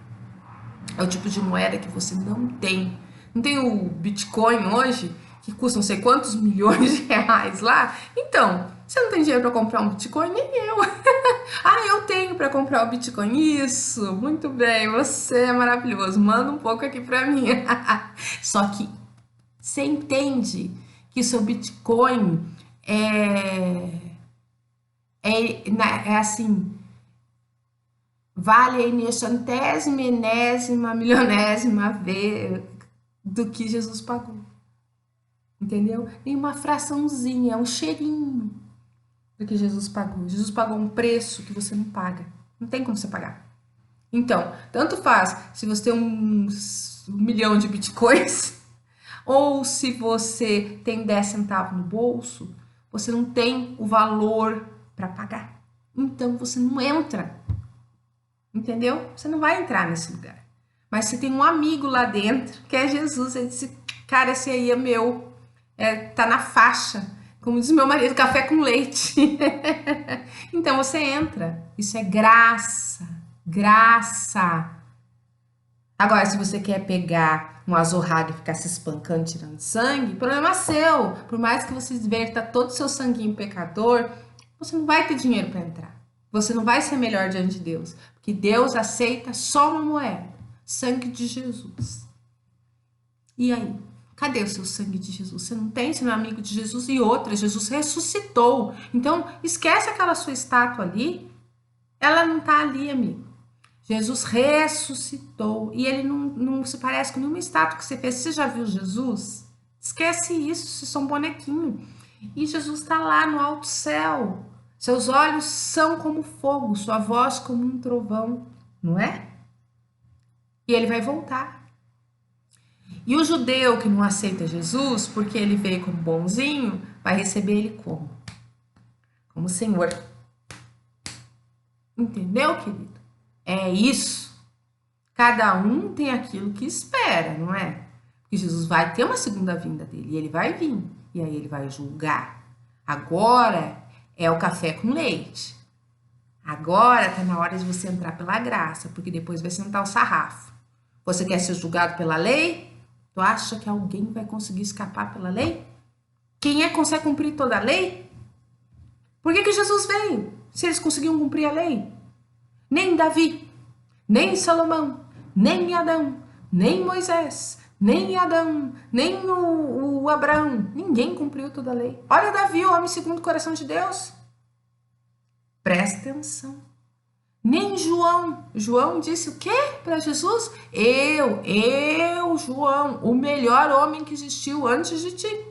É o tipo de moeda que você não tem. Não tem o Bitcoin hoje, que custa não sei quantos milhões de reais lá? Então, você não tem dinheiro para comprar um Bitcoin? Nem eu. Ah, eu tenho para comprar o Bitcoin. Isso, muito bem, você é maravilhoso. Manda um pouco aqui para mim. Só que você entende que o seu Bitcoin é assim, vale aí centésima, enésima, milionésima vez do que Jesus pagou. Entendeu? Em uma fraçãozinha, é um cheirinho do que Jesus pagou. Jesus pagou um preço que você não paga. Não tem como você pagar. Então, tanto faz se você tem um milhão de bitcoins ou se você tem 10 centavos no bolso, você não tem o valor para pagar. Então, você não entra. Entendeu? Você não vai entrar nesse lugar. Mas você tem um amigo lá dentro, que é Jesus. Ele disse, cara, esse aí é meu. Tá na faixa. Como diz meu marido, café com leite. Então você entra. Isso é graça. Graça. Agora, se você quer pegar um azorrague e ficar se espancando, tirando sangue, problema seu. Por mais que você verta todo o seu sanguinho pecador, você não vai ter dinheiro para entrar. Você não vai ser melhor diante de Deus. Porque Deus aceita só uma moeda. Sangue de Jesus. E aí? Cadê o seu sangue de Jesus? Você não tem, você não é amigo de Jesus. E outra, Jesus ressuscitou. Então, esquece aquela sua estátua ali. Ela não tá ali, amigo. Jesus ressuscitou. E ele não se parece com nenhuma estátua que você fez. Você já viu Jesus? Esquece isso, vocês são bonequinho. E Jesus está lá no alto céu. Seus olhos são como fogo, sua voz como um trovão, não é? E ele vai voltar. E o judeu que não aceita Jesus, porque ele veio como bonzinho, vai receber ele como? Como Senhor. Entendeu, querido? É isso. Cada um tem aquilo que espera, não é? Porque Jesus vai ter uma segunda vinda dele, e ele vai vir, e aí ele vai julgar. Agora é o café com leite. Agora tá na hora de você entrar pela graça, porque depois vai sentar o sarrafo. Você quer ser julgado pela lei? Tu acha que alguém vai conseguir escapar pela lei? Quem é que consegue cumprir toda a lei? Por que Jesus veio? Se eles conseguiam cumprir a lei? Nem Davi, nem Salomão, nem Adão, nem Moisés, nem Adão, nem o Abraão. Ninguém cumpriu toda a lei. Olha Davi, o homem segundo o coração de Deus. Presta atenção. Nem João. João disse o quê para Jesus? João, o melhor homem que existiu antes de ti.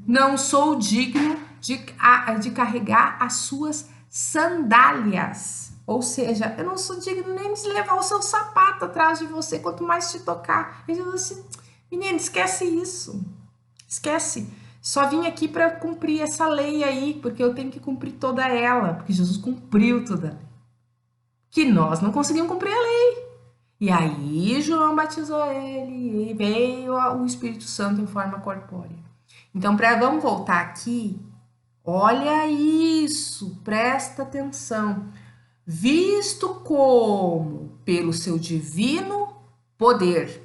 Não sou digno de carregar as suas sandálias. Ou seja, eu não sou digno nem de levar o seu sapato atrás de você, quanto mais te tocar. Ele diz assim, menino, esquece isso. Esquece. Só vim aqui para cumprir essa lei aí, porque eu tenho que cumprir toda ela, porque Jesus cumpriu toda a lei. Que nós não conseguimos cumprir a lei. E aí João batizou ele e veio o Espírito Santo em forma corpórea. Então, vamos voltar aqui. Olha isso, presta atenção. Visto como, pelo seu divino poder,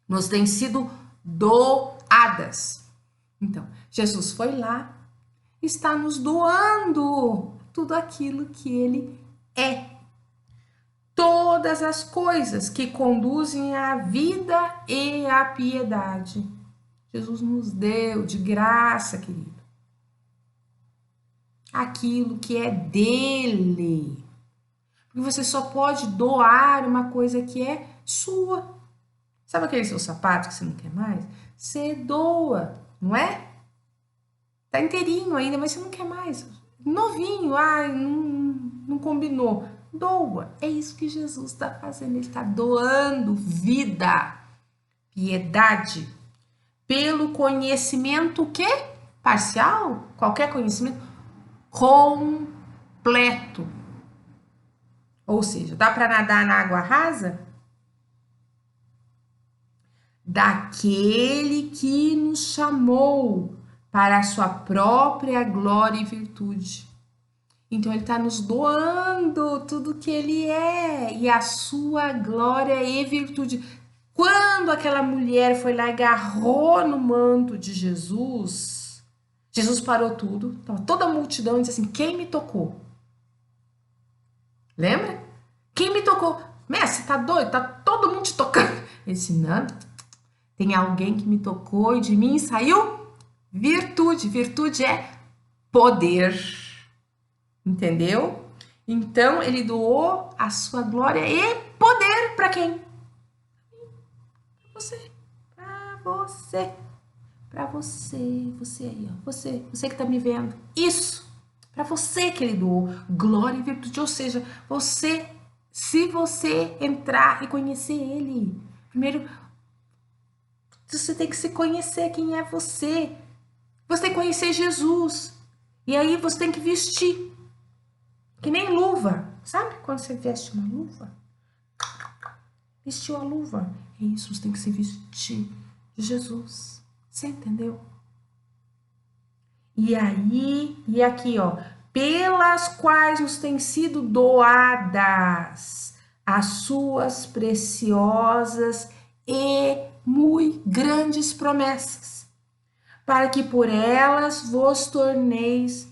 nos têm sido doadas. Então, Jesus foi lá, está nos doando tudo aquilo que ele é. Todas as coisas que conduzem à vida e à piedade. Jesus nos deu de graça, querido. Aquilo que é dele. Porque você só pode doar uma coisa que é sua. Sabe aquele seu sapato que você não quer mais? Você doa, não é? Tá inteirinho ainda, mas você não quer mais. Novinho, não combinou. Doa. É isso que Jesus está fazendo. Ele está doando vida, piedade, pelo conhecimento o quê? Parcial? Qualquer conhecimento? Completo. Ou seja, dá para nadar na água rasa? Daquele que nos chamou para a sua própria glória e virtude. Então, ele está nos doando tudo que ele é e a sua glória e virtude. Quando aquela mulher foi lá e agarrou no manto de Jesus, Jesus parou tudo, estava toda a multidão e disse assim, quem me tocou? Lembra? Quem me tocou? Mestre, tá doido? Tá todo mundo te tocando. Ele disse, não, tem alguém que me tocou e de mim saiu virtude. Virtude é poder. Entendeu? Então, ele doou a sua glória e poder para quem? Para você. Para você. Para você. Você aí, ó. Você que tá me vendo. Isso. Para você que ele doou glória e virtude. Ou seja, você, se você entrar e conhecer ele, primeiro, você tem que se conhecer quem é você. Você tem que conhecer Jesus. E aí você tem que vestir. Que nem luva. Sabe quando você veste uma luva? Vestiu a luva. É isso, você tem que se vestir de Jesus. Você entendeu? E aí, e aqui, ó. Pelas quais nos têm sido doadas as suas preciosas e muito grandes promessas, para que por elas vos torneis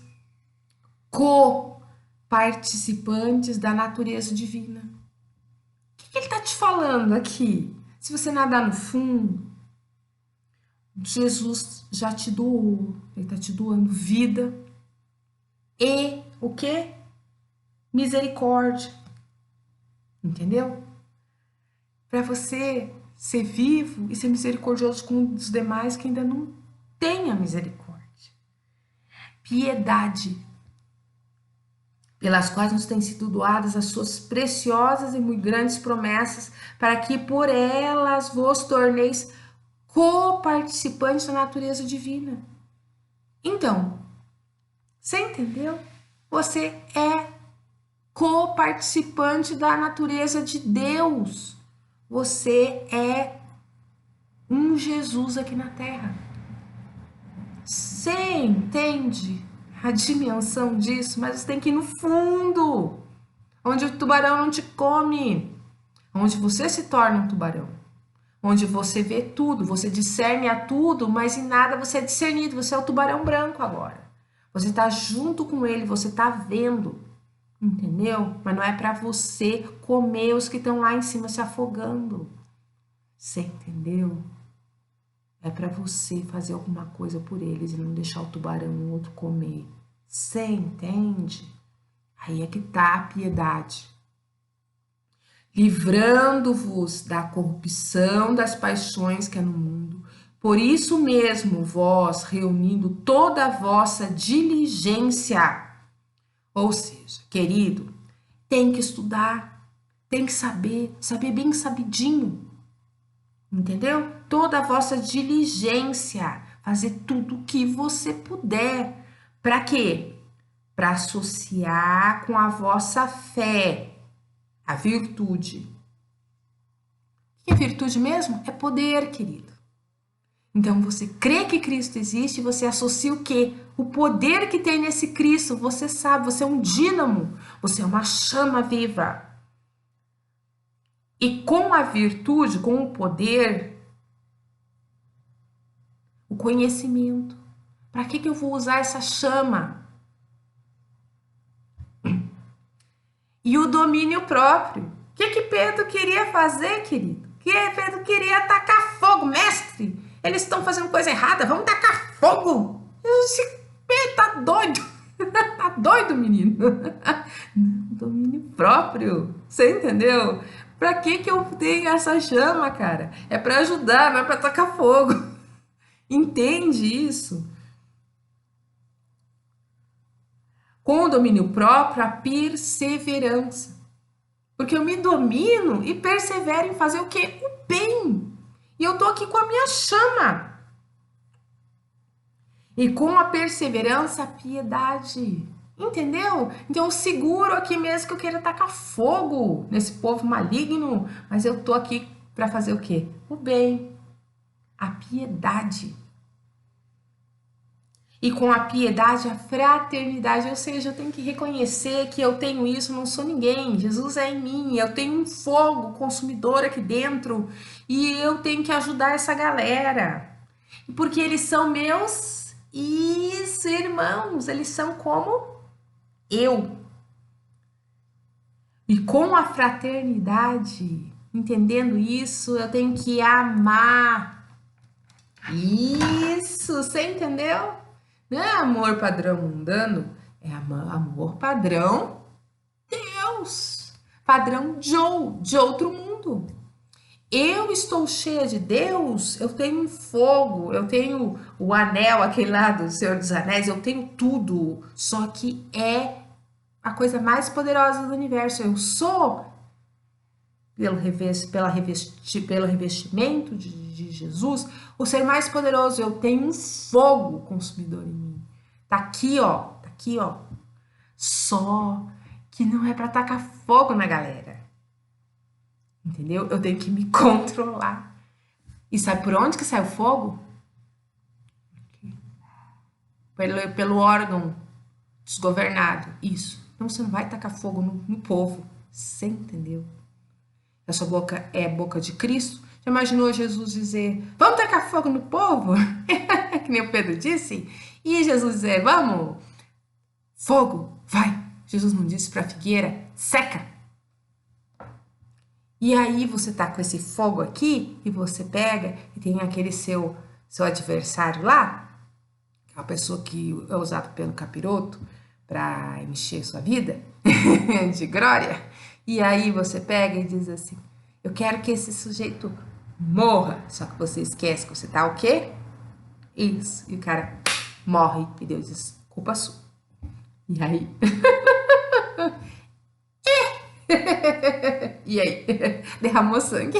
participantes da natureza divina. O que ele está te falando aqui? Se você nadar no fundo, Jesus já te doou, ele está te doando vida e o que? Misericórdia. Entendeu? Para você ser vivo e ser misericordioso com os demais que ainda não têm a misericórdia. Piedade, pelas quais nos têm sido doadas as suas preciosas e muito grandes promessas, para que por elas vos torneis coparticipantes da natureza divina. Então, você entendeu? Você é coparticipante da natureza de Deus. Você é um Jesus aqui na Terra. Você entende a dimensão disso? Mas você tem que ir no fundo, onde o tubarão não te come, onde você se torna um tubarão, onde você vê tudo, você discerne a tudo, mas em nada você é discernido, você é o tubarão branco agora. Você está junto com ele, você está vendo, entendeu? Mas não é para você comer os que estão lá em cima se afogando. Você entendeu? É para você fazer alguma coisa por eles e não deixar o tubarão o outro comer. Você entende? Aí é que tá a piedade. Livrando-vos da corrupção das paixões que é no mundo. Por isso mesmo, vós, reunindo toda a vossa diligência, ou seja, querido, tem que estudar, tem que saber, saber bem sabidinho, entendeu? Toda a vossa diligência, fazer tudo o que você puder. Para quê? Para associar com a vossa fé, a virtude. O que é virtude mesmo? É poder, querido. Então você crê que Cristo existe, você associa o quê? O poder que tem nesse Cristo. Você sabe, você é um dínamo, você é uma chama viva. E com a virtude, com o poder, o conhecimento. Para que eu vou usar essa chama? E o domínio próprio. O que Pedro queria fazer, querido? Que Pedro queria tacar fogo, mestre. Eles estão fazendo coisa errada, vamos tacar fogo. Esse Pedro tá doido. Tá doido, menino. Domínio próprio. Você entendeu? Pra que eu tenho essa chama, cara? É pra ajudar, não é pra tacar fogo. Entende isso? Com o domínio próprio, a perseverança. Porque eu me domino e persevero em fazer o quê? O bem. E eu tô aqui com a minha chama. E com a perseverança, a piedade. Entendeu? Então eu seguro aqui mesmo que eu queira tacar fogo nesse povo maligno, mas eu tô aqui para fazer o quê? O bem. A piedade. E com a piedade, a fraternidade, ou seja, eu tenho que reconhecer que eu tenho isso, não sou ninguém, Jesus é em mim, eu tenho um fogo consumidor aqui dentro e eu tenho que ajudar essa galera. Porque eles são meus irmãos, eles são como eu. E com a fraternidade, entendendo isso, eu tenho que amar. Isso, você entendeu? Não é amor padrão mundano, é amor padrão Deus, padrão Joe, de outro mundo. Eu estou cheia de Deus, eu tenho um fogo, eu tenho o anel, aquele lá do Senhor dos Anéis, eu tenho tudo, só que é a coisa mais poderosa do universo. Eu sou, pelo revestimento de Jesus, o ser mais poderoso. Eu tenho um fogo consumidor em mim. Tá aqui, ó. Tá aqui, ó. Só que não é para tacar fogo na galera. Entendeu? Eu tenho que me controlar. E sabe por onde que sai o fogo? Pelo órgão desgovernado. Isso. Então você não vai tacar fogo no povo. Você entendeu? A sua boca é a boca de Cristo. Já imaginou Jesus dizer, vamos tacar fogo no povo? Que nem o Pedro disse. E Jesus dizer, vamos, fogo, vai. Jesus não disse para a figueira, seca. E aí você tá com esse fogo aqui e você pega e tem aquele seu adversário lá, que é a pessoa que é usada pelo capiroto para encher sua vida de glória. E aí você pega e diz assim, eu quero que esse sujeito morra. Só que você esquece que você tá o quê? Isso. E o cara morre e Deus diz, culpa sua. E aí? E aí? Derramou sangue?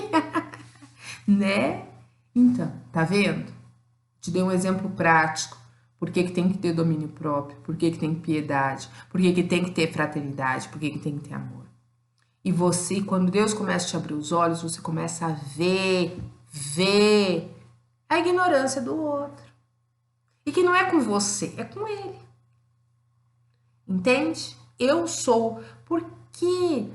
Né? Então, tá vendo? Te dei um exemplo prático. Por que tem que ter domínio próprio? Por que tem piedade? Por que tem que ter fraternidade? Por que tem que ter amor? E você, quando Deus começa a te abrir os olhos, você começa a ver a ignorância do outro. E que não é com você, é com ele. Entende? Eu sou. Porque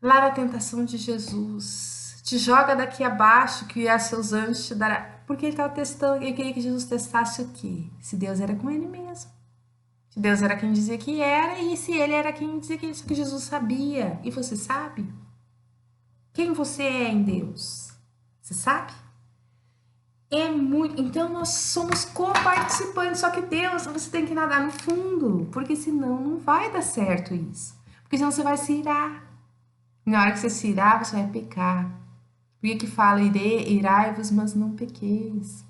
lá na tentação de Jesus, te joga daqui abaixo, que a seus anjos te dará. Porque ele estava testando, ele queria que Jesus testasse o quê? Se Deus era com ele mesmo. Se Deus era quem dizia que era, e se ele era quem dizia que isso que Jesus sabia. E você sabe? Quem você é em Deus? Você sabe? É muito. Então nós somos coparticipantes, só que Deus, você tem que nadar no fundo, porque senão não vai dar certo isso. Porque senão você vai se irar. E na hora que você se irar, você vai pecar. Por que que fala irai-vos, mas não pequeis?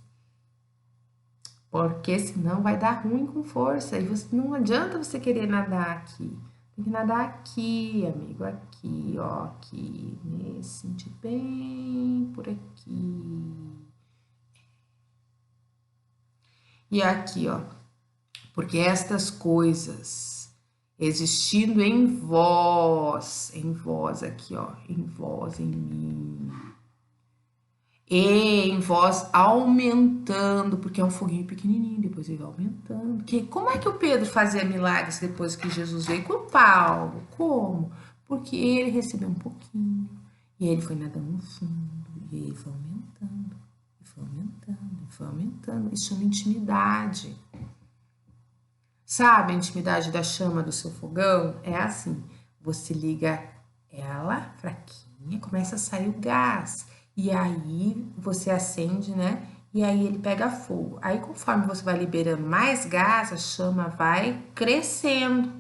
Porque senão vai dar ruim com força. E você, não adianta você querer nadar aqui. Tem que nadar aqui, amigo, aqui, ó, aqui, nesse, sentir bem por aqui. E aqui, ó, porque estas coisas existindo em vós aqui, ó, em vós, em mim, e em vós aumentando, porque é um foguinho pequenininho, depois ele vai aumentando. Como é que o Pedro fazia milagres depois que Jesus veio com o Paulo? Como? Porque ele recebeu um pouquinho, e ele foi nadando no fundo, e ele foi aumentando, e foi aumentando, e foi aumentando. Isso chama intimidade. Sabe a intimidade da chama do seu fogão? É assim, você liga ela fraquinha, começa a sair o gás. E aí você acende, né? E aí ele pega fogo. Aí conforme você vai liberando mais gás, a chama vai crescendo.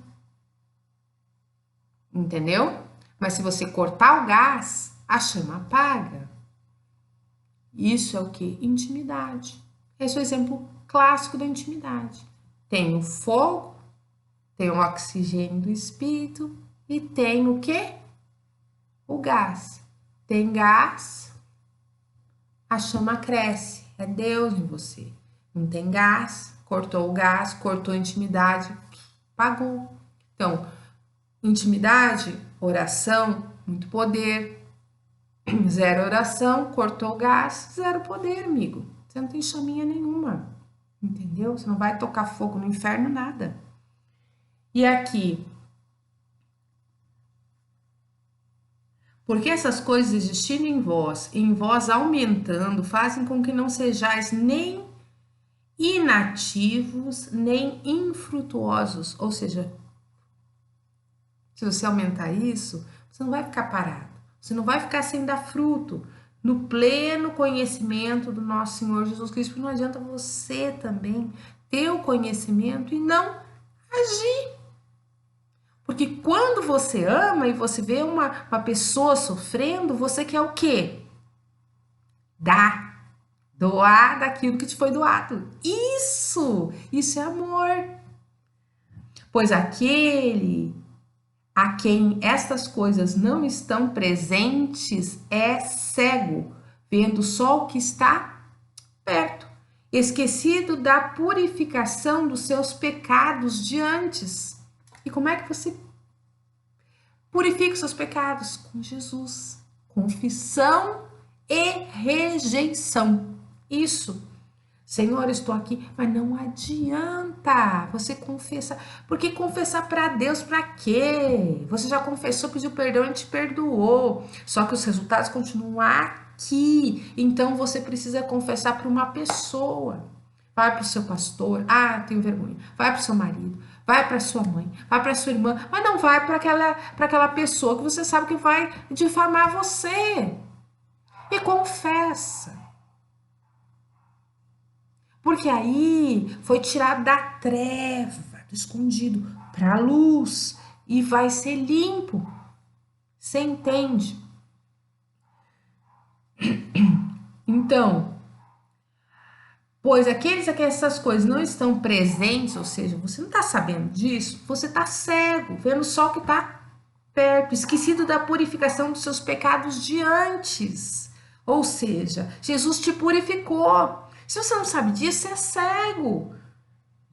Entendeu? Mas se você cortar o gás, a chama apaga. Isso é o que? Intimidade. Esse é o exemplo clássico da intimidade. Tem o fogo, tem o oxigênio do espírito e tem o quê? O gás. Tem gás, a chama cresce, é Deus em você. Não tem gás, cortou o gás, cortou a intimidade, apagou. Então, intimidade, oração, muito poder. Zero oração, cortou o gás, zero poder, amigo. Você não tem chaminha nenhuma, entendeu? Você não vai tocar fogo no inferno, nada. E aqui, porque essas coisas existindo em vós aumentando, fazem com que não sejais nem inativos, nem infrutuosos. Ou seja, se você aumentar isso, você não vai ficar parado. Você não vai ficar sem dar fruto no pleno conhecimento do nosso Senhor Jesus Cristo. Porque não adianta você também ter o conhecimento e não agir. Porque quando você ama e você vê uma pessoa sofrendo, você quer o quê? Dar. Doar daquilo que te foi doado. Isso é amor. Pois aquele a quem estas coisas não estão presentes é cego, vendo só o que está perto, esquecido da purificação dos seus pecados de antes. E como é que você purifica os seus pecados? Com Jesus. Confissão e rejeição. Isso. Senhor, estou aqui, mas não adianta você confessar. Porque confessar para Deus para quê? Você já confessou, pediu perdão e te perdoou. Só que os resultados continuam aqui. Então você precisa confessar para uma pessoa. Vai para o seu pastor. Ah, tenho vergonha. Vai para o seu marido. Vai para sua mãe. Vai para sua irmã. Mas não vai para aquela pessoa que você sabe que vai difamar você. E confessa. Porque aí foi tirado da treva, do escondido, para a luz e vai ser limpo. Você entende? Então, pois aqueles a que essas coisas não estão presentes, ou seja, você não está sabendo disso, você está cego, vendo só o que está perto, esquecido da purificação dos seus pecados de antes. Ou seja, Jesus te purificou. Se você não sabe disso, você é cego.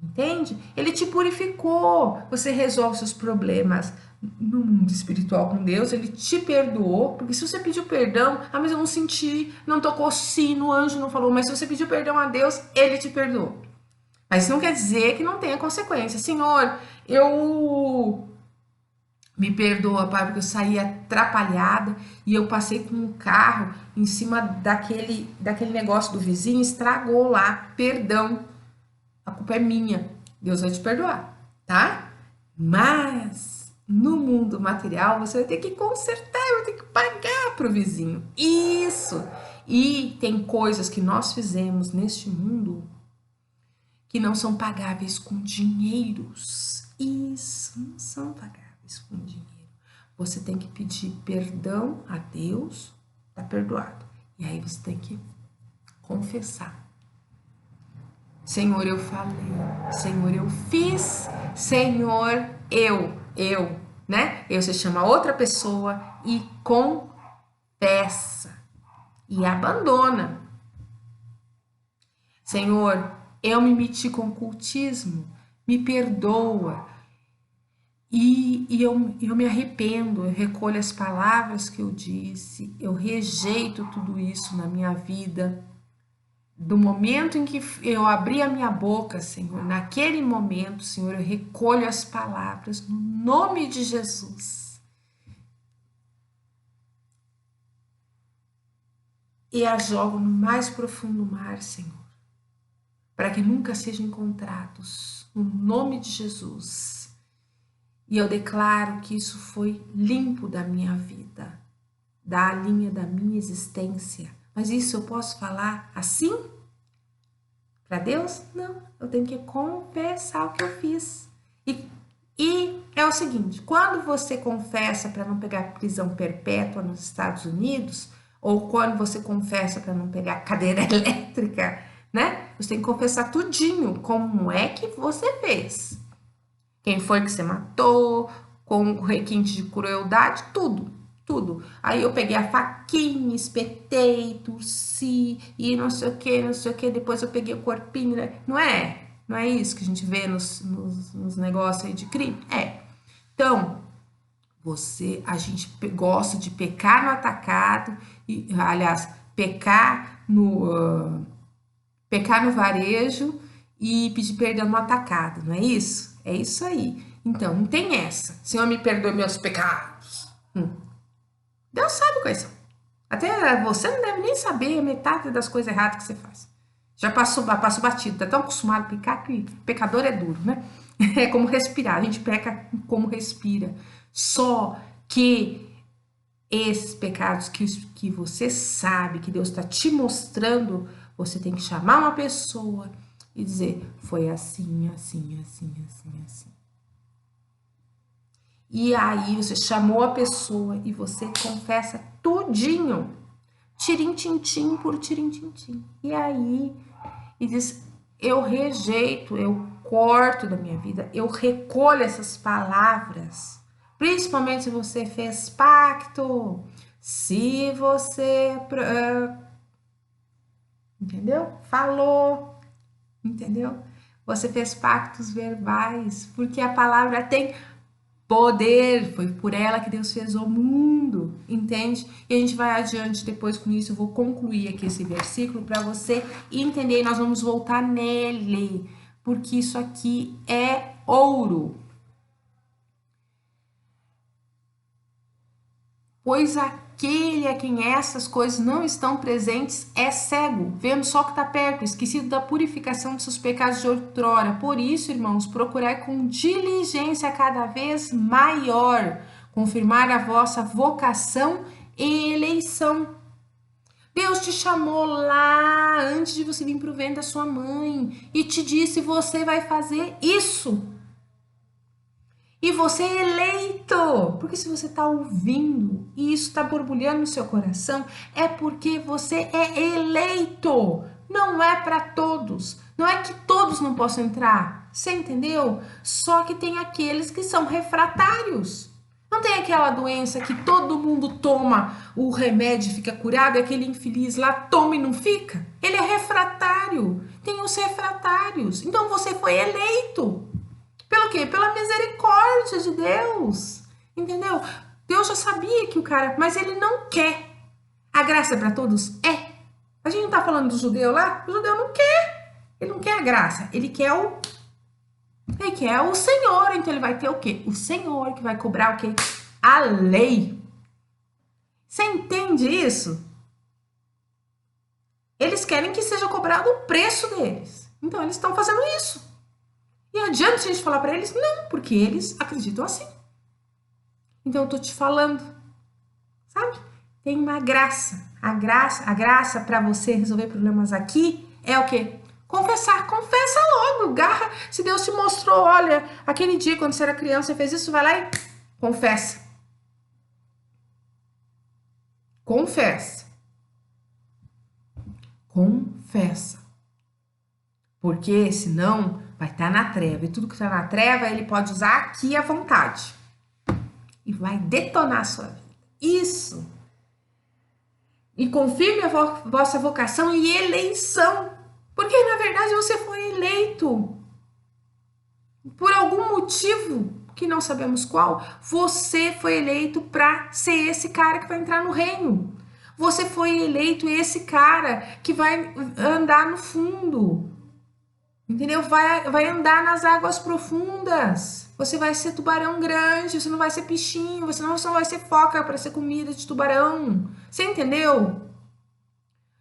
Entende? Ele te purificou. Você resolve seus problemas no mundo espiritual com Deus. Ele te perdoou. Porque se você pediu perdão, ah, mas eu não senti, não tocou sino, o anjo não falou. Mas se você pediu perdão a Deus, ele te perdoou. Mas isso não quer dizer que não tenha consequência. Senhor, eu me perdoa, Pai, porque eu saí atrapalhada e eu passei com um carro em cima daquele negócio do vizinho, estragou lá. Perdão. A culpa é minha. Deus vai te perdoar, tá? Mas no mundo material você vai ter que consertar, vai ter que pagar pro vizinho. Isso. E tem coisas que nós fizemos neste mundo que não são pagáveis com dinheiros. Isso, não são pagáveis com dinheiro. Você tem que pedir perdão a Deus, tá perdoado. E aí você tem que confessar. Senhor, eu falei. Senhor, eu fiz. Senhor, né? Aí você chama outra pessoa e confessa. E abandona. Senhor, eu me meti com ocultismo. Me perdoa. E eu me arrependo, eu recolho as palavras que eu disse, eu rejeito tudo isso na minha vida. Do momento em que eu abri a minha boca, Senhor, naquele momento, Senhor, eu recolho as palavras no nome de Jesus. E as jogo no mais profundo mar, Senhor, para que nunca sejam encontrados, no nome de Jesus. E eu declaro que isso foi limpo da minha vida, da linha da minha existência. Mas isso eu posso falar assim? Para Deus? Não, eu tenho que confessar o que eu fiz. E é o seguinte, quando você confessa para não pegar prisão perpétua nos Estados Unidos, ou quando você confessa para não pegar cadeira elétrica, né? Você tem que confessar tudinho, como é que você fez. Quem foi que você matou, com requinte de crueldade, tudo. Aí eu peguei a faquinha, espetei, torci, e não sei o que, depois eu peguei o corpinho, né? Não é isso que a gente vê nos negócios aí de crime? É. Então, a gente gosta de pecar no atacado, aliás, pecar no varejo e pedir perdão no atacado, não é isso? É isso aí. Então, não tem essa. Senhor, me perdoe meus pecados. Deus sabe quais são. Até você não deve nem saber a metade das coisas erradas que você faz. Já passou batido, tá tão acostumado a pecar que pecador é duro, né? É como respirar, a gente peca como respira. Só que esses pecados que você sabe, que Deus está te mostrando, você tem que chamar uma pessoa e dizer, foi assim. E aí você chamou a pessoa e você confessa tudinho, tirim-tim-tim por tirim-tim-tim. E aí, e diz, eu rejeito, eu corto da minha vida, eu recolho essas palavras, principalmente se você fez pacto, se você, entendeu? Falou, entendeu? Você fez pactos verbais, porque a palavra tem poder, foi por ela que Deus fez o mundo, entende? E a gente vai adiante depois com isso, eu vou concluir aqui esse versículo para você entender e nós vamos voltar nele, porque isso aqui é ouro. Pois aquele a quem essas coisas não estão presentes é cego, vendo só o que está perto, esquecido da purificação de seus pecados de outrora. Por isso, irmãos, procurai com diligência cada vez maior confirmar a vossa vocação e eleição. Deus te chamou lá antes de você vir para o ventre da sua mãe e te disse: você vai fazer isso. E você é eleito, porque se você está ouvindo e isso está borbulhando no seu coração, é porque você é eleito. Não é para todos. Não é que todos não possam entrar. Você entendeu? Só que tem aqueles que são refratários. Não tem aquela doença que todo mundo toma o remédio e fica curado, e aquele infeliz lá toma e não fica? Ele é refratário. Tem os refratários. Então você foi eleito. Pelo quê? Pela misericórdia de Deus, entendeu? Deus já sabia que o cara, mas ele não quer. A graça é para todos? É. A gente não tá falando do judeu lá? O judeu não quer. Ele não quer a graça, ele quer o Senhor. Então ele vai ter o quê? O Senhor que vai cobrar o quê? A lei. Você entende isso? Eles querem que seja cobrado o preço deles. Então eles estão fazendo isso. E adianta a gente falar para eles? Não, porque eles acreditam assim. Então eu tô te falando, sabe? tem uma graça. A graça para você resolver problemas aqui é o quê? Confessar. Confessa logo, garra. Se Deus te mostrou, olha, aquele dia quando você era criança, você fez isso, vai lá e confessa. Confessa. Confessa. Porque senão vai estar na treva. E tudo que está na treva, ele pode usar aqui à vontade. E vai detonar a sua vida. Isso. E confirme a vossa vocação e eleição. Porque, na verdade, você foi eleito. Por algum motivo, que não sabemos qual, você foi eleito para ser esse cara que vai entrar no reino. Você foi eleito esse cara que vai andar no fundo. Entendeu? Vai andar nas águas profundas. Você vai ser tubarão grande, você não vai ser peixinho, você não vai ser foca para ser comida de tubarão. Você entendeu?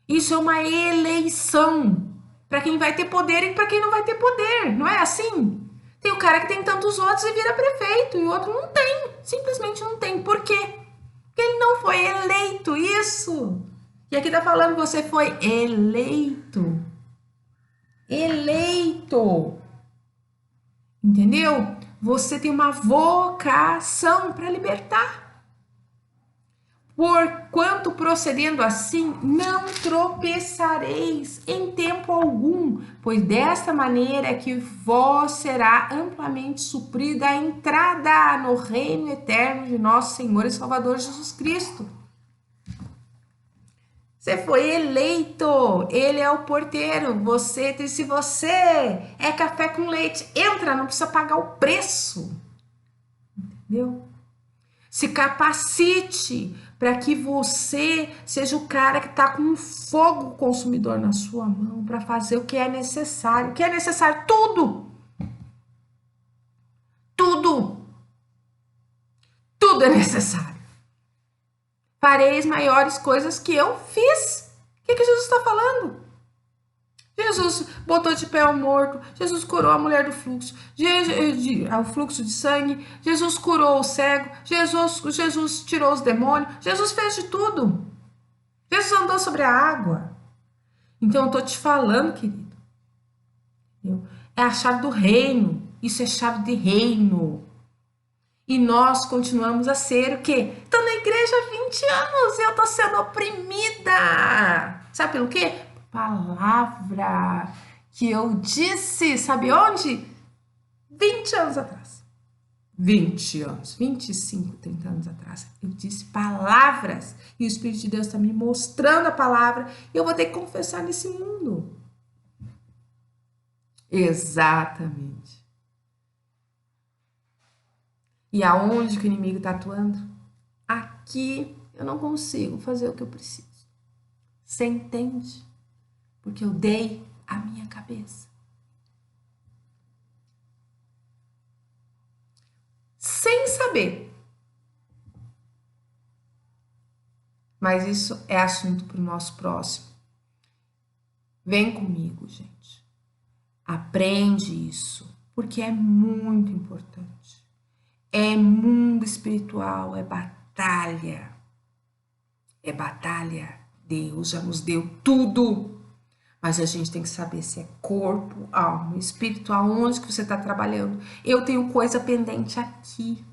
Isso é uma eleição para quem vai ter poder e para quem não vai ter poder. Não é assim? Tem o cara que tem tantos votos e vira prefeito e o outro não tem. Simplesmente não tem. Por quê? Porque ele não foi eleito. Isso. E aqui tá falando que você foi eleito. Eleito. Entendeu? Você tem uma vocação para libertar. Porquanto procedendo assim, não tropeçareis em tempo algum, pois desta maneira é que vós será amplamente suprida a entrada no reino eterno de nosso Senhor e Salvador Jesus Cristo. Você foi eleito, ele é o porteiro. Se você é café com leite, entra, não precisa pagar o preço. Entendeu? Se capacite para que você seja o cara que está com um fogo consumidor na sua mão para fazer o que é necessário. O que é necessário? Tudo! Tudo! Tudo é necessário. Fareis maiores coisas que eu fiz. O que Jesus está falando? Jesus botou de pé o morto, Jesus curou a mulher do fluxo, o fluxo de sangue, Jesus curou o cego, Jesus tirou os demônios, Jesus fez de tudo. Jesus andou sobre a água. Então eu tô te falando, querido, é a chave do reino, isso é chave de reino. E nós continuamos a ser o quê? Estou na igreja há 20 anos e eu tô sendo oprimida. Sabe pelo quê? Palavra que eu disse, sabe onde? 20 anos atrás. 20 anos, 25, 30 anos atrás. Eu disse palavras e o Espírito de Deus está me mostrando a palavra e eu vou ter que confessar nesse mundo. Exatamente. E aonde que o inimigo está atuando? Aqui eu não consigo fazer o que eu preciso. Você entende? Porque eu dei a minha cabeça. Sem saber. Mas isso é assunto para o nosso próximo. Vem comigo, gente. Aprende isso, porque é muito importante. É mundo espiritual, é batalha. É batalha. Deus já nos deu tudo. Mas a gente tem que saber se é corpo, alma, espírito, aonde que você está trabalhando. Eu tenho coisa pendente aqui.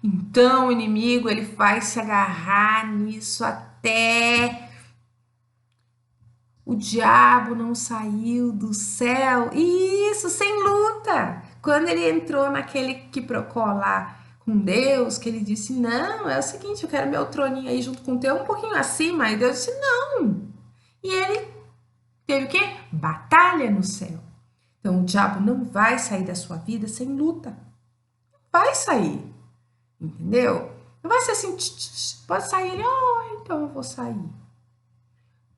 Então o inimigo, ele vai se agarrar nisso até o diabo não saiu do céu. Isso, sem luta. Quando ele entrou naquele quiprocó lá com Deus, que ele disse, não, é o seguinte, eu quero meu troninho aí junto com o teu, um pouquinho acima. E Deus disse, não. E ele teve o quê? Batalha no céu. Então, o diabo não vai sair da sua vida sem luta. Vai sair. Entendeu? Não vai ser assim, pode sair. Ele, então eu vou sair.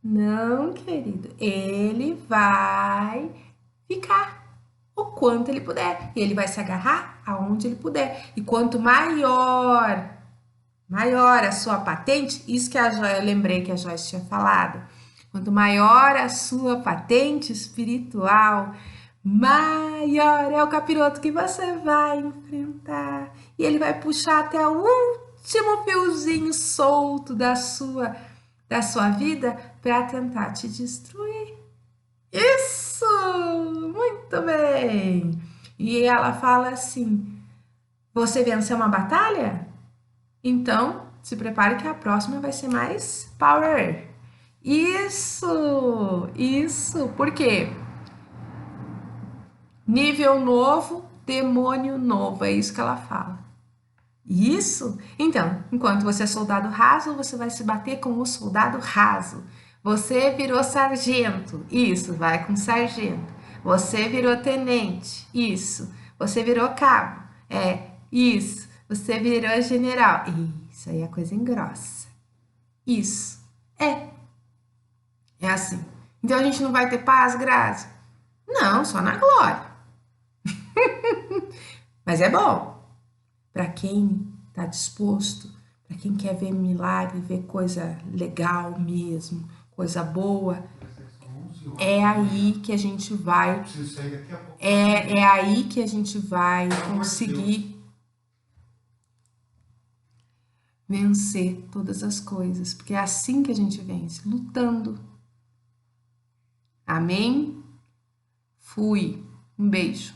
Não, querido. Ele vai ficar o quanto ele puder. E ele vai se agarrar aonde ele puder. E quanto maior a sua patente, isso que eu lembrei que a Joyce tinha falado. Quanto maior a sua patente espiritual, maior é o capiroto que você vai enfrentar. E ele vai puxar até o último fiozinho solto da sua vida para tentar te destruir. Isso! Muito bem! E ela fala assim: você venceu uma batalha? Então, se prepare que a próxima vai ser mais power. Isso. Por quê? Nível novo, demônio novo. É isso que ela fala. Isso? Então, enquanto você é soldado raso, você vai se bater com o soldado raso. Você virou sargento. Isso, vai com sargento. Você virou tenente. Isso. Você virou cabo. Isso. Você virou general. Isso aí é coisa engrossa. Isso. É assim. Então a gente não vai ter paz, Grazi? Não, só na glória. Mas é bom. Para quem está disposto, para quem quer ver milagre, ver coisa legal mesmo, coisa boa, é aí que a gente vai. É aí que a gente vai conseguir vencer todas as coisas, porque é assim que a gente vence, lutando. Amém? Fui. Um beijo.